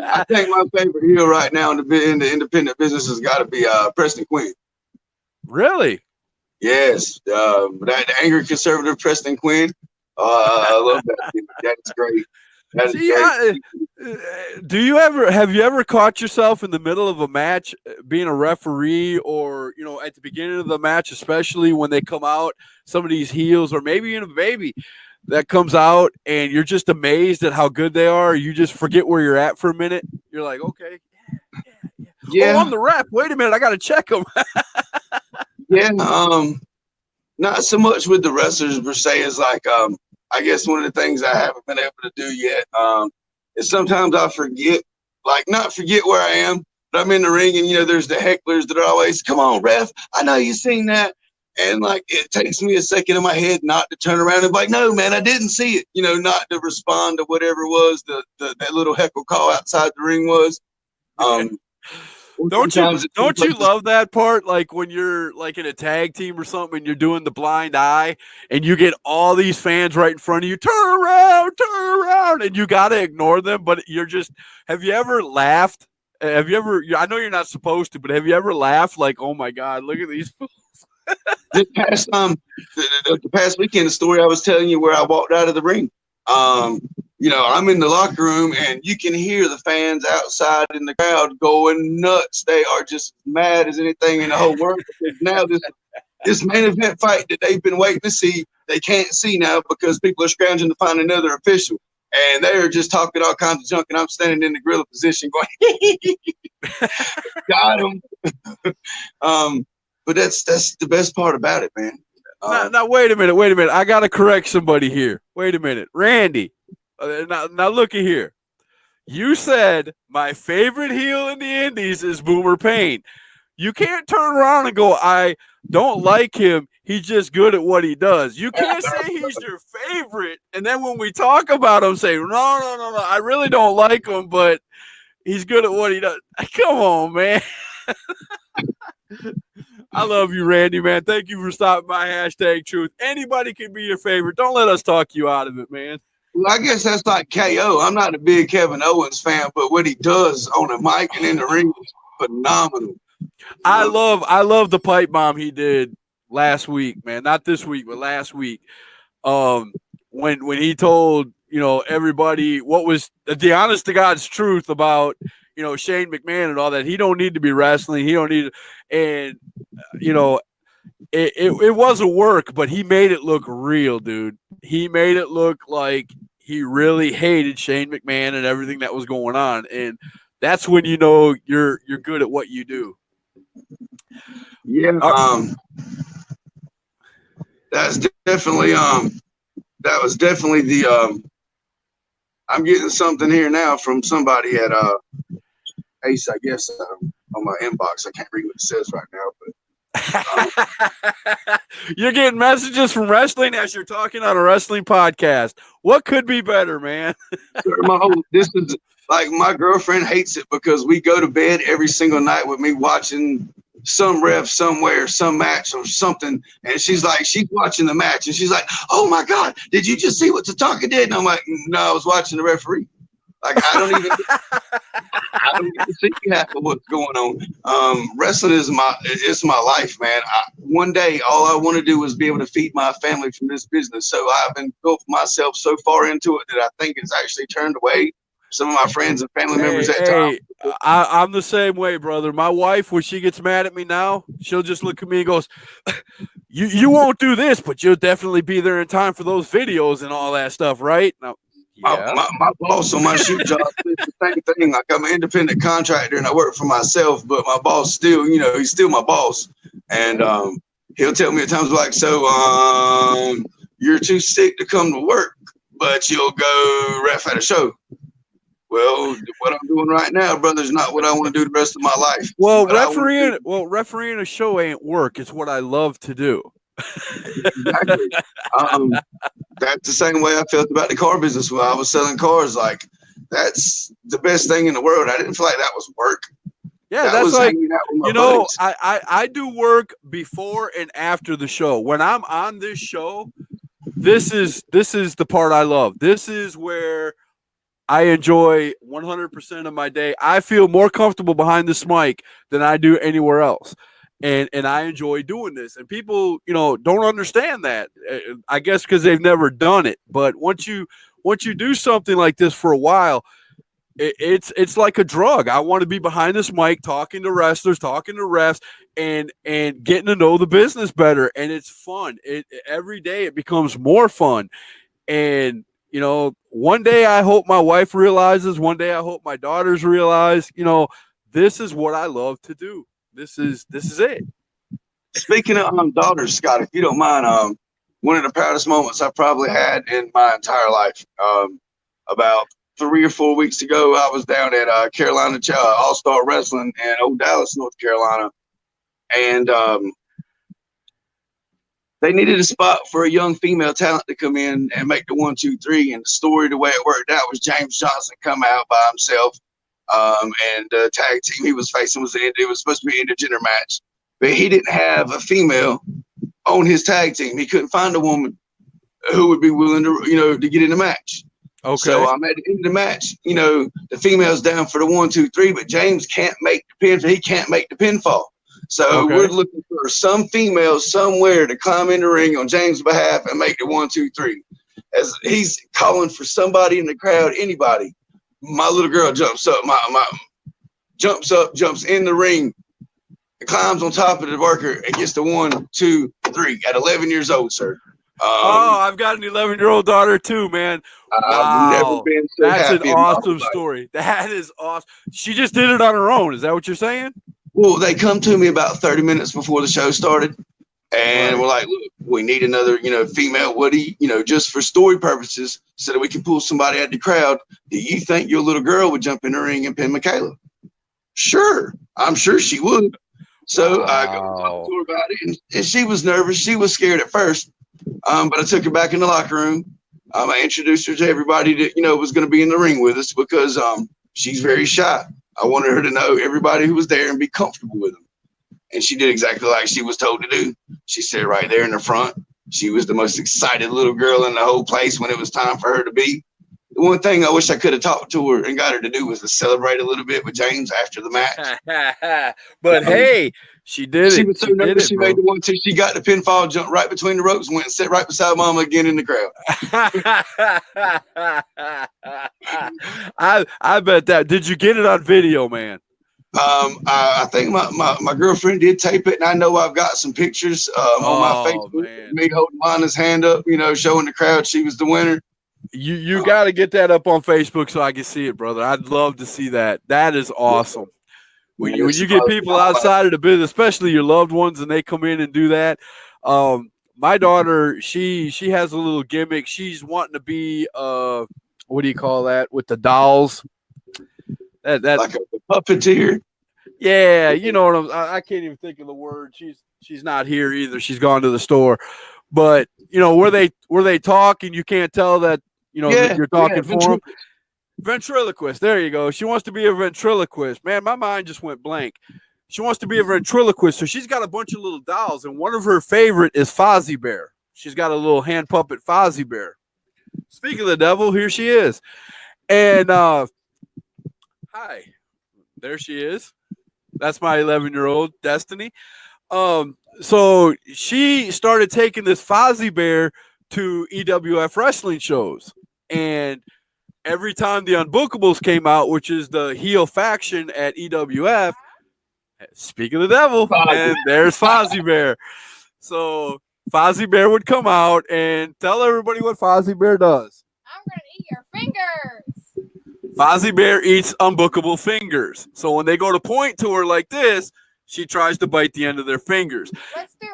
I think my favorite heel right now in the independent business has got to be Preston Quinn. Really? Yes, that angry conservative Preston Quinn. I love that. That's great. That is great. Have you ever caught yourself in the middle of a match being a referee, or at the beginning of the match, especially when they come out, some of these heels, or maybe even a baby that comes out, and you're just amazed at how good they are. You just forget where you're at for a minute. You're like, okay, yeah. Oh, I'm the ref. Wait a minute, I got to check them. Yeah, not so much with the wrestlers per se. Is like, I guess one of the things I haven't been able to do yet is sometimes I forget, not forget where I am, but I'm in the ring and there's the hecklers that are always, come on, ref, I know you've seen that. And it takes me a second in my head not to turn around and be like, no, man, I didn't see it. Not to respond to whatever it was that little heckle call outside the ring was. Don't you love that part? Like when you're like in a tag team or something and you're doing the blind eye and you get all these fans right in front of you, turn around, and you got to ignore them. But have you ever laughed? I know you're not supposed to, but have you ever laughed like, oh my God, look at these fools? The past weekend, the story I was telling you where I walked out of the ring. I'm in the locker room and you can hear the fans outside in the crowd going nuts. They are just mad as anything in the whole world. Because now this main event fight that they've been waiting to see, they can't see now because people are scrounging to find another official. And they're just talking all kinds of junk, and I'm standing in the gorilla position going, got him. But that's the best part about it, man. Now, wait a minute. I got to correct somebody here. Wait a minute. Randy, now look at here. You said my favorite heel in the Indies is Boomer Payne. You can't turn around and go, I don't like him. He's just good at what he does. You can't say he's your favorite. And then when we talk about him, say, no. I really don't like him, but he's good at what he does. Come on, man. I love you, Randy, man. Thank you for stopping by #Truth. Anybody can be your favorite. Don't let us talk you out of it, man. Well, I guess that's like KO. I'm not a big Kevin Owens fan, but what he does on the mic and in the ring is phenomenal. I love the pipe bomb he did last week, man. Not this week, but last week. When he told everybody what was the honest to God's truth about Shane McMahon and all that. He don't need to be wrestling. He don't need to, and it was a work, but he made it look real, dude. He made it look like he really hated Shane McMahon and everything that was going on, and that's when you're good at what you do. Yeah, that's definitely that was definitely the I'm getting something here now from somebody at Ace, I guess, on my inbox. I can't read what it says right now, but you're getting messages from wrestling as you're talking on a wrestling podcast. What could be better, man? This is like my girlfriend hates it because we go to bed every single night with me watching some ref somewhere, some match or something, and she's watching the match and she's like, oh my God, did you just see what Tatanka did? And I'm like, no, I was watching the referee. Like I don't even see half of what's going on. Wrestling is my life, man. One day all I want to do is be able to feed my family from this business. So I've been built myself so far into it that I think it's actually turned away some of my friends and family members at times. I'm the same way, brother. My wife, when she gets mad at me now, she'll just look at me and goes, you won't do this, but you'll definitely be there in time for those videos and all that stuff, right? Now, yeah. My boss on my shoot job did the same thing. Like I'm an independent contractor and I work for myself, but my boss still, he's still my boss. And he'll tell me at times like, so you're too sick to come to work, but you'll go ref at a show. Well, what I'm doing right now, brother, is not what I want to do the rest of my life. Well, refereeing a show ain't work. It's what I love to do. Exactly. That's the same way I felt about the car business when I was selling cars. Like that's the best thing in the world. I didn't feel like that was work. Yeah, that that's was like, hanging out with my you know, buddies. I do work before and after the show. When I'm on this show, this is the part I love. This is where I enjoy 100% of my day. I feel more comfortable behind this mic than I do anywhere else. And I enjoy doing this. And people, you know, don't understand that. I guess because they've never done it. But once you do something like this for a while, it's like a drug. I want to be behind this mic talking to wrestlers, talking to refs, and getting to know the business better. And it's fun. Every day it becomes more fun. And you know, one day I hope my wife realizes, one day I hope my daughters realize, you know, this is what I love to do. This is it. Speaking of daughters, Scott, if you don't mind, one of the proudest moments I probably had in my entire life. About 3 or 4 weeks ago, I was down at Carolina All Star Wrestling in Old Dallas, North Carolina, and they needed a spot for a young female talent to come in and make the 1, 2, 3. And the story, the way it worked out, was James Johnson come out by himself, and the tag team he was facing it was supposed to be an intergender match, but he didn't have a female on his tag team. He couldn't find a woman who would be willing to, you know, to get in the match. Okay. So at the end of the match, you know, the female's down for the 1, 2, 3, but James can't make the pin. He can't make the pinfall. So we're looking for some female somewhere to climb in the ring on James' behalf and make the 1, 2, 3. As he's calling for somebody in the crowd, anybody. My little girl jumps up, jumps in the ring, climbs on top of the worker and gets the 1, 2, 3 at 11 years old, sir. I've got an 11-year-old daughter too, man. I've never been so that's happy. An awesome story. That is awesome. She just did it on her own. Is that what you're saying? Well, they come to me about 30 minutes before the show started, and we're like, look, we need another, you know, female Woody, you know, just for story purposes, so that we can pull somebody out of the crowd. Do you think your little girl would jump in the ring and pin Michaela? Sure. I'm sure she would. So I go talk to her about it, and she was nervous. She was scared at first, but I took her back in the locker room. I introduced her to everybody that, you know, was going to be in the ring with us, because she's very shy. I wanted her to know everybody who was there and be comfortable with them. And she did exactly like she was told to do. She sat right there in the front. She was the most excited little girl in the whole place when it was time for her to be. The one thing I wish I could have talked to her and got her to do was to celebrate a little bit with James after the match. But hey, she did she it. Was so nervous. She made the 1, 2. She got the pinfall, jumped right between the ropes, went and sat right beside Mama again in the crowd. I bet that. Did you get it on video, man? I think my girlfriend did tape it, and I know I've got some pictures on my Facebook. Man. Me holding Lana's hand up, you know, showing the crowd she was the winner. You got to get that up on Facebook so I can see it, brother. I'd love to see that. That is awesome. When you get people outside of the business, especially your loved ones, and they come in and do that. My daughter, she has a little gimmick. She's wanting to be what do you call that with the dolls? That like a puppeteer. Yeah, you know what I can't even think of the word. She's not here either. She's gone to the store. But you know where they talk and you can't tell that you're talking for them. Ventriloquist. There you go. She wants to be a ventriloquist. Man, my mind just went blank. She wants to be a ventriloquist, so she's got a bunch of little dolls, and one of her favorite is Fozzie Bear. She's got a little hand puppet Fozzie Bear. Speaking of the devil, here she is. And hi, there she is. That's my 11-year-old Destiny. So she started taking this Fozzie Bear to EWF wrestling shows, and every time the Unbookables came out, which is the heel faction at EWF, speak of the devil, and there's Fozzie Bear. So Fozzie Bear would come out and tell everybody what Fozzie Bear does. I'm going to eat your fingers. Fozzie Bear eats unbookable fingers. So when they go to point to her like this, she tries to bite the end of their fingers. Let's do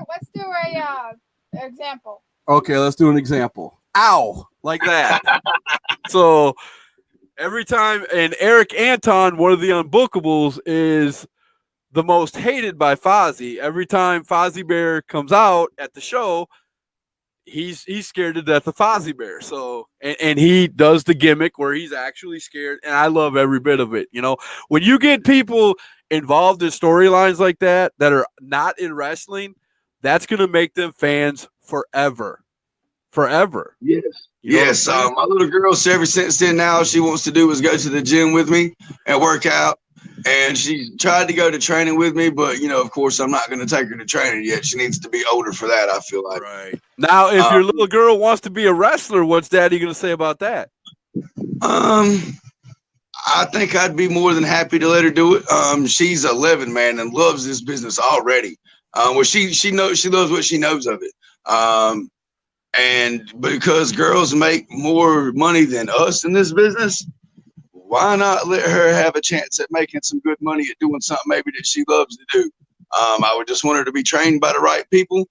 a example. Okay, let's do an example. Ow, like that. So every time, and Eric Anton, one of the Unbookables, is the most hated by Fozzie. Every time Fozzie Bear comes out at the show, he's scared to death of Fozzie Bear. So and he does the gimmick where he's actually scared, and I love every bit of it. You know, when you get people involved in storylines like that are not in wrestling, that's gonna make them fans forever. Forever. Yes. You know Yes. My little girl, ever since then, now she wants to do is go to the gym with me and work out. And she tried to go to training with me, but of course, I'm not going to take her to training yet. She needs to be older for that, I feel like. Right. Now, if your little girl wants to be a wrestler, what's Daddy going to say about that? I think I'd be more than happy to let her do it. She's 11, man, and loves this business already. Well, she knows, she loves what she knows of it. And because girls make more money than us in this business, why not let her have a chance at making some good money at doing something maybe that she loves to do? I would just want her to be trained by the right people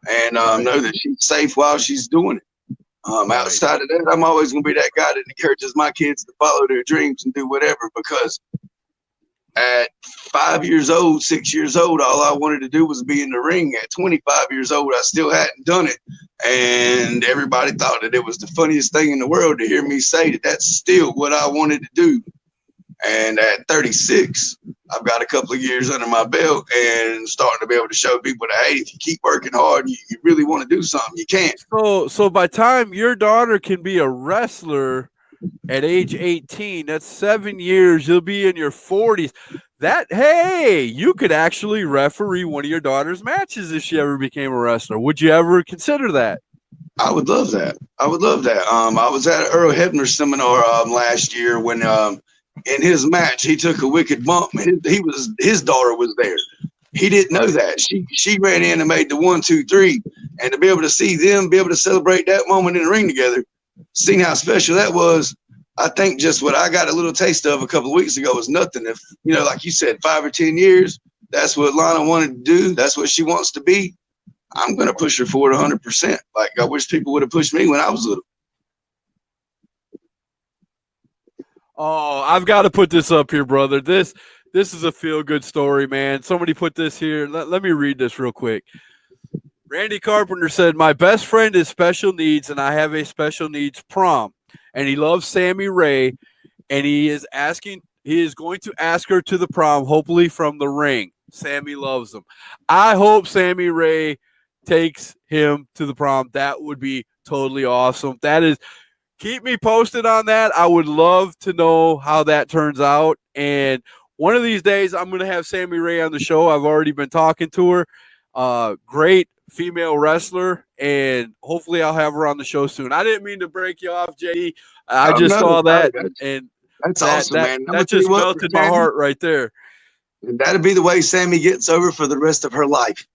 and know that she's safe while she's doing it. Outside of that, I'm always going to be that guy that encourages my kids to follow their dreams and do whatever, because at 5 years old, 6 years old, all I wanted to do was be in the ring. At 25 years old, I still hadn't done it. And everybody thought that it was the funniest thing in the world to hear me say that that's still what I wanted to do. And at 36, I've got a couple of years under my belt and starting to be able to show people that, hey, if you keep working hard, you really want to do something, you can. So by the time your daughter can be a wrestler at age 18, that's 7 years. You'll be in your 40s. Hey, you could actually referee one of your daughter's matches if she ever became a wrestler. Would you ever consider that? I would love that. I would love that. I was at Earl Hebner's seminar last year when in his match he took a wicked bump. His daughter was there. He didn't know that. She ran in and made the 1, 2, 3, and to be able to see them be able to celebrate that moment in the ring together, seeing how special that was. I think just what I got a little taste of a couple of weeks ago was nothing. If, like you said, 5 or 10 years, that's what Lana wanted to do. That's what she wants to be. I'm going to push her forward 100%. Like I wish people would have pushed me when I was little. Oh, I've got to put this up here, brother. This is a feel-good story, man. Somebody put this here. Let me read this real quick. Randy Carpenter said, my best friend is special needs, and I have a special needs prom. And he loves Sammy Ray, and he is going to ask her to the prom, hopefully from the ring. Sammy loves him. I hope Sammy Ray takes him to the prom. That would be totally awesome. Keep me posted on that. I would love to know how that turns out. And one of these days, I'm going to have Sammy Ray on the show. I've already been talking to her. Great female wrestler, and hopefully I'll have her on the show soon. I didn't mean to break you off, JD. I just saw that, and that's awesome, man. That just melted my heart right there. And that'd be the way Sammy gets over for the rest of her life.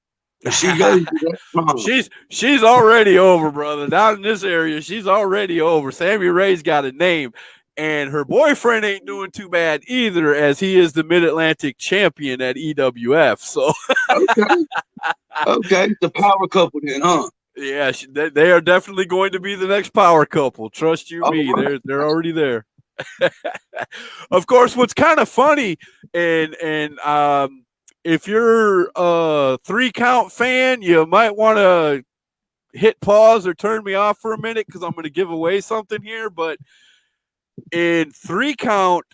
If she goes to that prom. She's already over, brother. Down in this area, she's already over. Sammy Ray's got a name, and her boyfriend ain't doing too bad either, as he is the Mid-Atlantic champion at EWF. So, okay, the power couple then, huh? Yeah, they are definitely going to be the next power couple. Trust you me, they're already there. Of course, what's kind of funny, and if you're a 3-count fan, you might want to hit pause or turn me off for a minute because I'm going to give away something here. But in 3-count,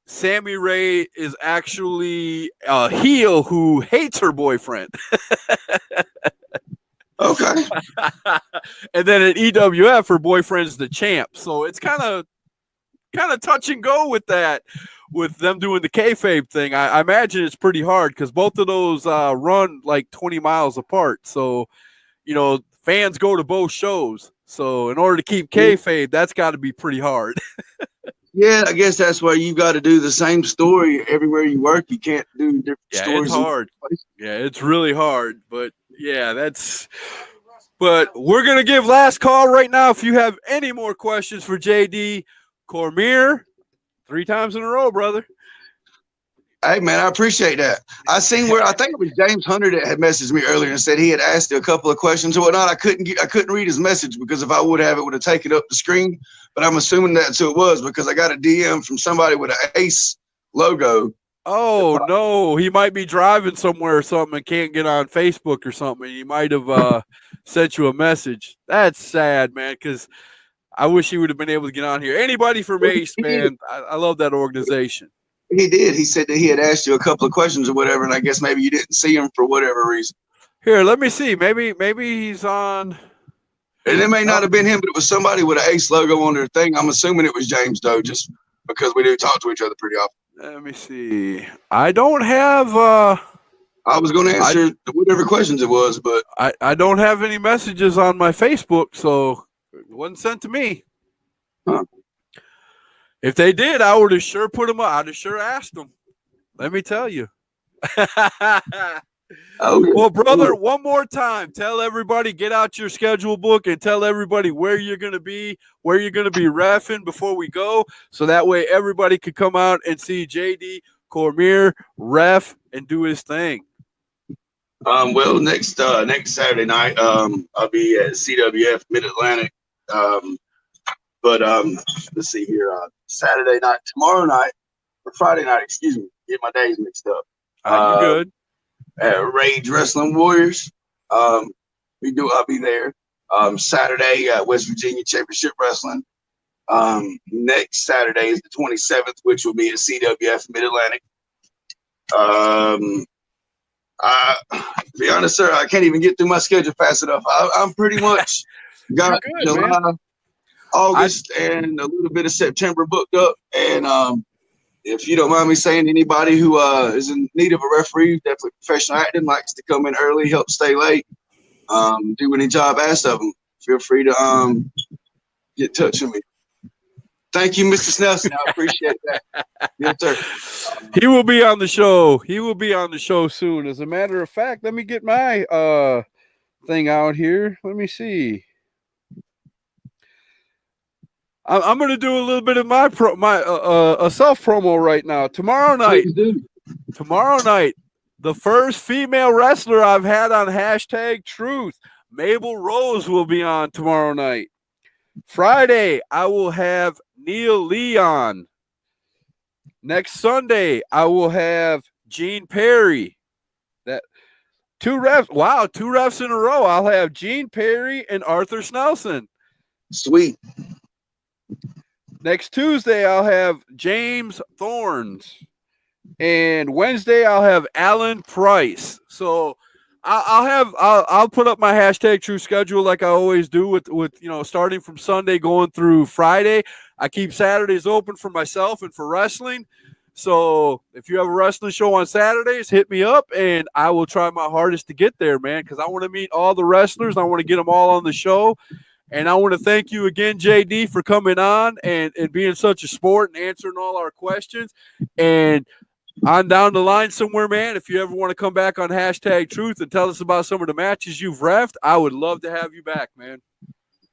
Sammy Ray is actually a heel who hates her boyfriend. Okay. And then at EWF, her boyfriend's the champ. So it's kind of touch and go with that, with them doing the kayfabe thing. I imagine it's pretty hard because both of those run like 20 miles apart. So, fans go to both shows. So in order to keep kayfabe, that's got to be pretty hard. Yeah, I guess that's why you got to do the same story everywhere you work. You can't do different stories. It's hard. Yeah, it's really hard. But yeah, but we're going to give last call right now. If you have any more questions for JD Cormier, 3 times in a row, brother. Hey, man, I appreciate that. I seen where I think it was James Hunter that had messaged me earlier and said he had asked a couple of questions or whatnot. I couldn't read his message because if I would have, it would have taken up the screen. But I'm assuming that's who it was because I got a DM from somebody with an Ace logo Oh no, he might be driving somewhere or something and can't get on Facebook or something. He might have sent you a message. That's sad, man. Because I wish he would have been able to get on here. Anybody from Ace, man, I love that organization. He did. He said that he had asked you a couple of questions or whatever, and I guess maybe you didn't see him for whatever reason. Here, let me see. Maybe he's on. And it may not have been him, but it was somebody with an Ace logo on their thing. I'm assuming it was James, though, just because we do talk to each other pretty often. Let me see. I don't have. I was going to answer whatever questions it was, but I don't have any messages on my Facebook, so it wasn't sent to me. Huh. If they did, I would have sure put them up. I'd have sure asked them. Let me tell you. Oh, yeah. Well, brother, one more time, tell everybody, get out your schedule book and tell everybody where you're going to be reffing before we go, so that way everybody could come out and see JD Cormier ref and do his thing. Well, next Saturday night, I'll be at CWF Mid-Atlantic. But let's see here, Saturday night, tomorrow night, or Friday night, excuse me, get my days mixed up. You good? At Rage Wrestling Warriors. I'll be there. Saturday at West Virginia Championship Wrestling. Next Saturday is the 27th, which will be at CWF Mid-Atlantic. To be honest, sir, I can't even get through my schedule fast enough. I'm pretty much got July, August, and a little bit of September booked up. And if you don't mind me saying, anybody who is in need of a referee, definitely professional acting, likes to come in early, help stay late, do any job asked of them, feel free to get in touch with me. Thank you, Mr. Snelson. I appreciate that. Yes, sir. He will be on the show. He will be on the show soon. As a matter of fact, let me get my thing out here. Let me see. I'm going to do a little bit of my self promo right now. Tomorrow night, the first female wrestler I've had on #Truth, Mabel Rose, will be on tomorrow night. Friday, I will have Neil Leon. Next Sunday, I will have Gene Perry. Two refs in a row. I'll have Gene Perry and Arthur Snelson. Sweet. Next Tuesday, I'll have James Thorns. And Wednesday, I'll have Alan Price. So I'll put up my #True schedule like I always do with starting from Sunday going through Friday. I keep Saturdays open for myself and for wrestling. So if you have a wrestling show on Saturdays, hit me up and I will try my hardest to get there, man, because I want to meet all the wrestlers. I want to get them all on the show. And I want to thank you again, JD, for coming on and being such a sport and answering all our questions. And on down the line somewhere, man, if you ever want to come back on #Truth and tell us about some of the matches you've reffed, I would love to have you back, man.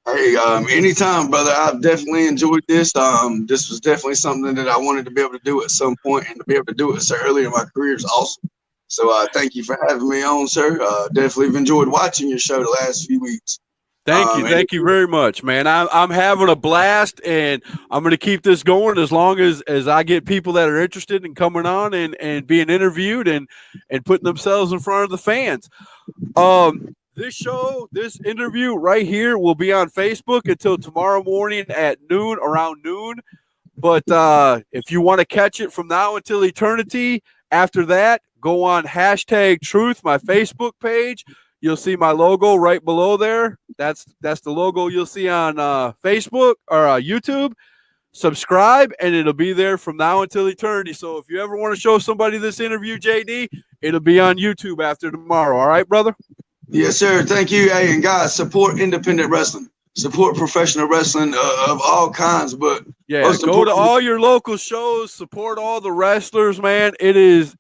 Hey, anytime, brother. I've definitely enjoyed this. This was definitely something that I wanted to be able to do at some point, and to be able to do it so early in my career is awesome. So thank you for having me on, sir. Definitely have enjoyed watching your show the last few weeks. Thank you very much, man. I'm having a blast, and I'm going to keep this going as long as I get people that are interested in coming on and being interviewed and putting themselves in front of the fans. This interview right here will be on Facebook until tomorrow morning at around noon. But if you want to catch it from now until eternity, after that, go on #Truth, my Facebook page. You'll see my logo right below there. That's the logo you'll see on Facebook or YouTube. Subscribe, and it'll be there from now until eternity. So if you ever want to show somebody this interview, JD, it'll be on YouTube after tomorrow. All right, brother? Yes, sir. Thank you. Hey, and guys, support independent wrestling. Support professional wrestling of all kinds. But yeah, go to all your local shows. Support all the wrestlers, man. There's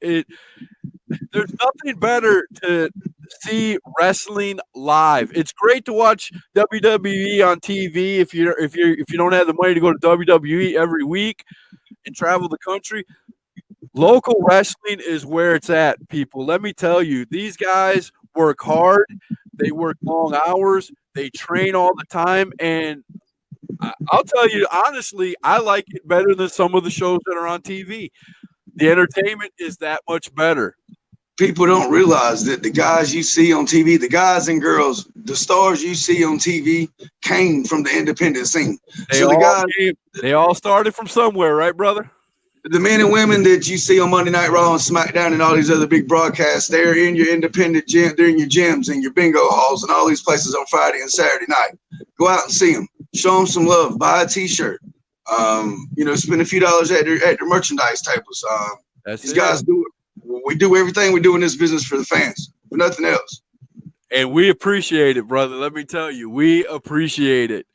nothing better to see wrestling live. It's great to watch WWE on TV if you don't have the money to go to WWE every week and travel the country. Local wrestling is where it's at, people. Let me tell you, these guys work hard. They work long hours. They train all the time, and I'll tell you honestly, I like it better than some of the shows that are on TV. The entertainment is that much better. People don't realize that the guys you see on TV, the guys and girls, the stars you see on TV came from the independent scene. So They all started from somewhere, right, brother? the men and women that you see on Monday Night Raw and SmackDown and all these other big broadcasts, they're in your independent gym, they're in your gyms and your bingo halls and all these places on Friday and Saturday night. Go out and see them. Show them some love. Buy a T-shirt. Spend a few dollars at their merchandise tables. These guys do it. We do everything we do in this business for the fans, for nothing else. And we appreciate it, brother. Let me tell you, we appreciate it.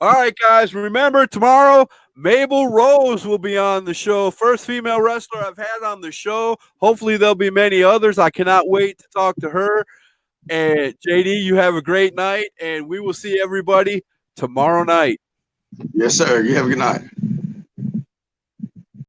All right, guys, remember tomorrow, Mabel Rose will be on the show. First female wrestler I've had on the show. Hopefully there'll be many others. I cannot wait to talk to her. And JD, you have a great night, and we will see everybody tomorrow night. Yes, sir. You have a good night.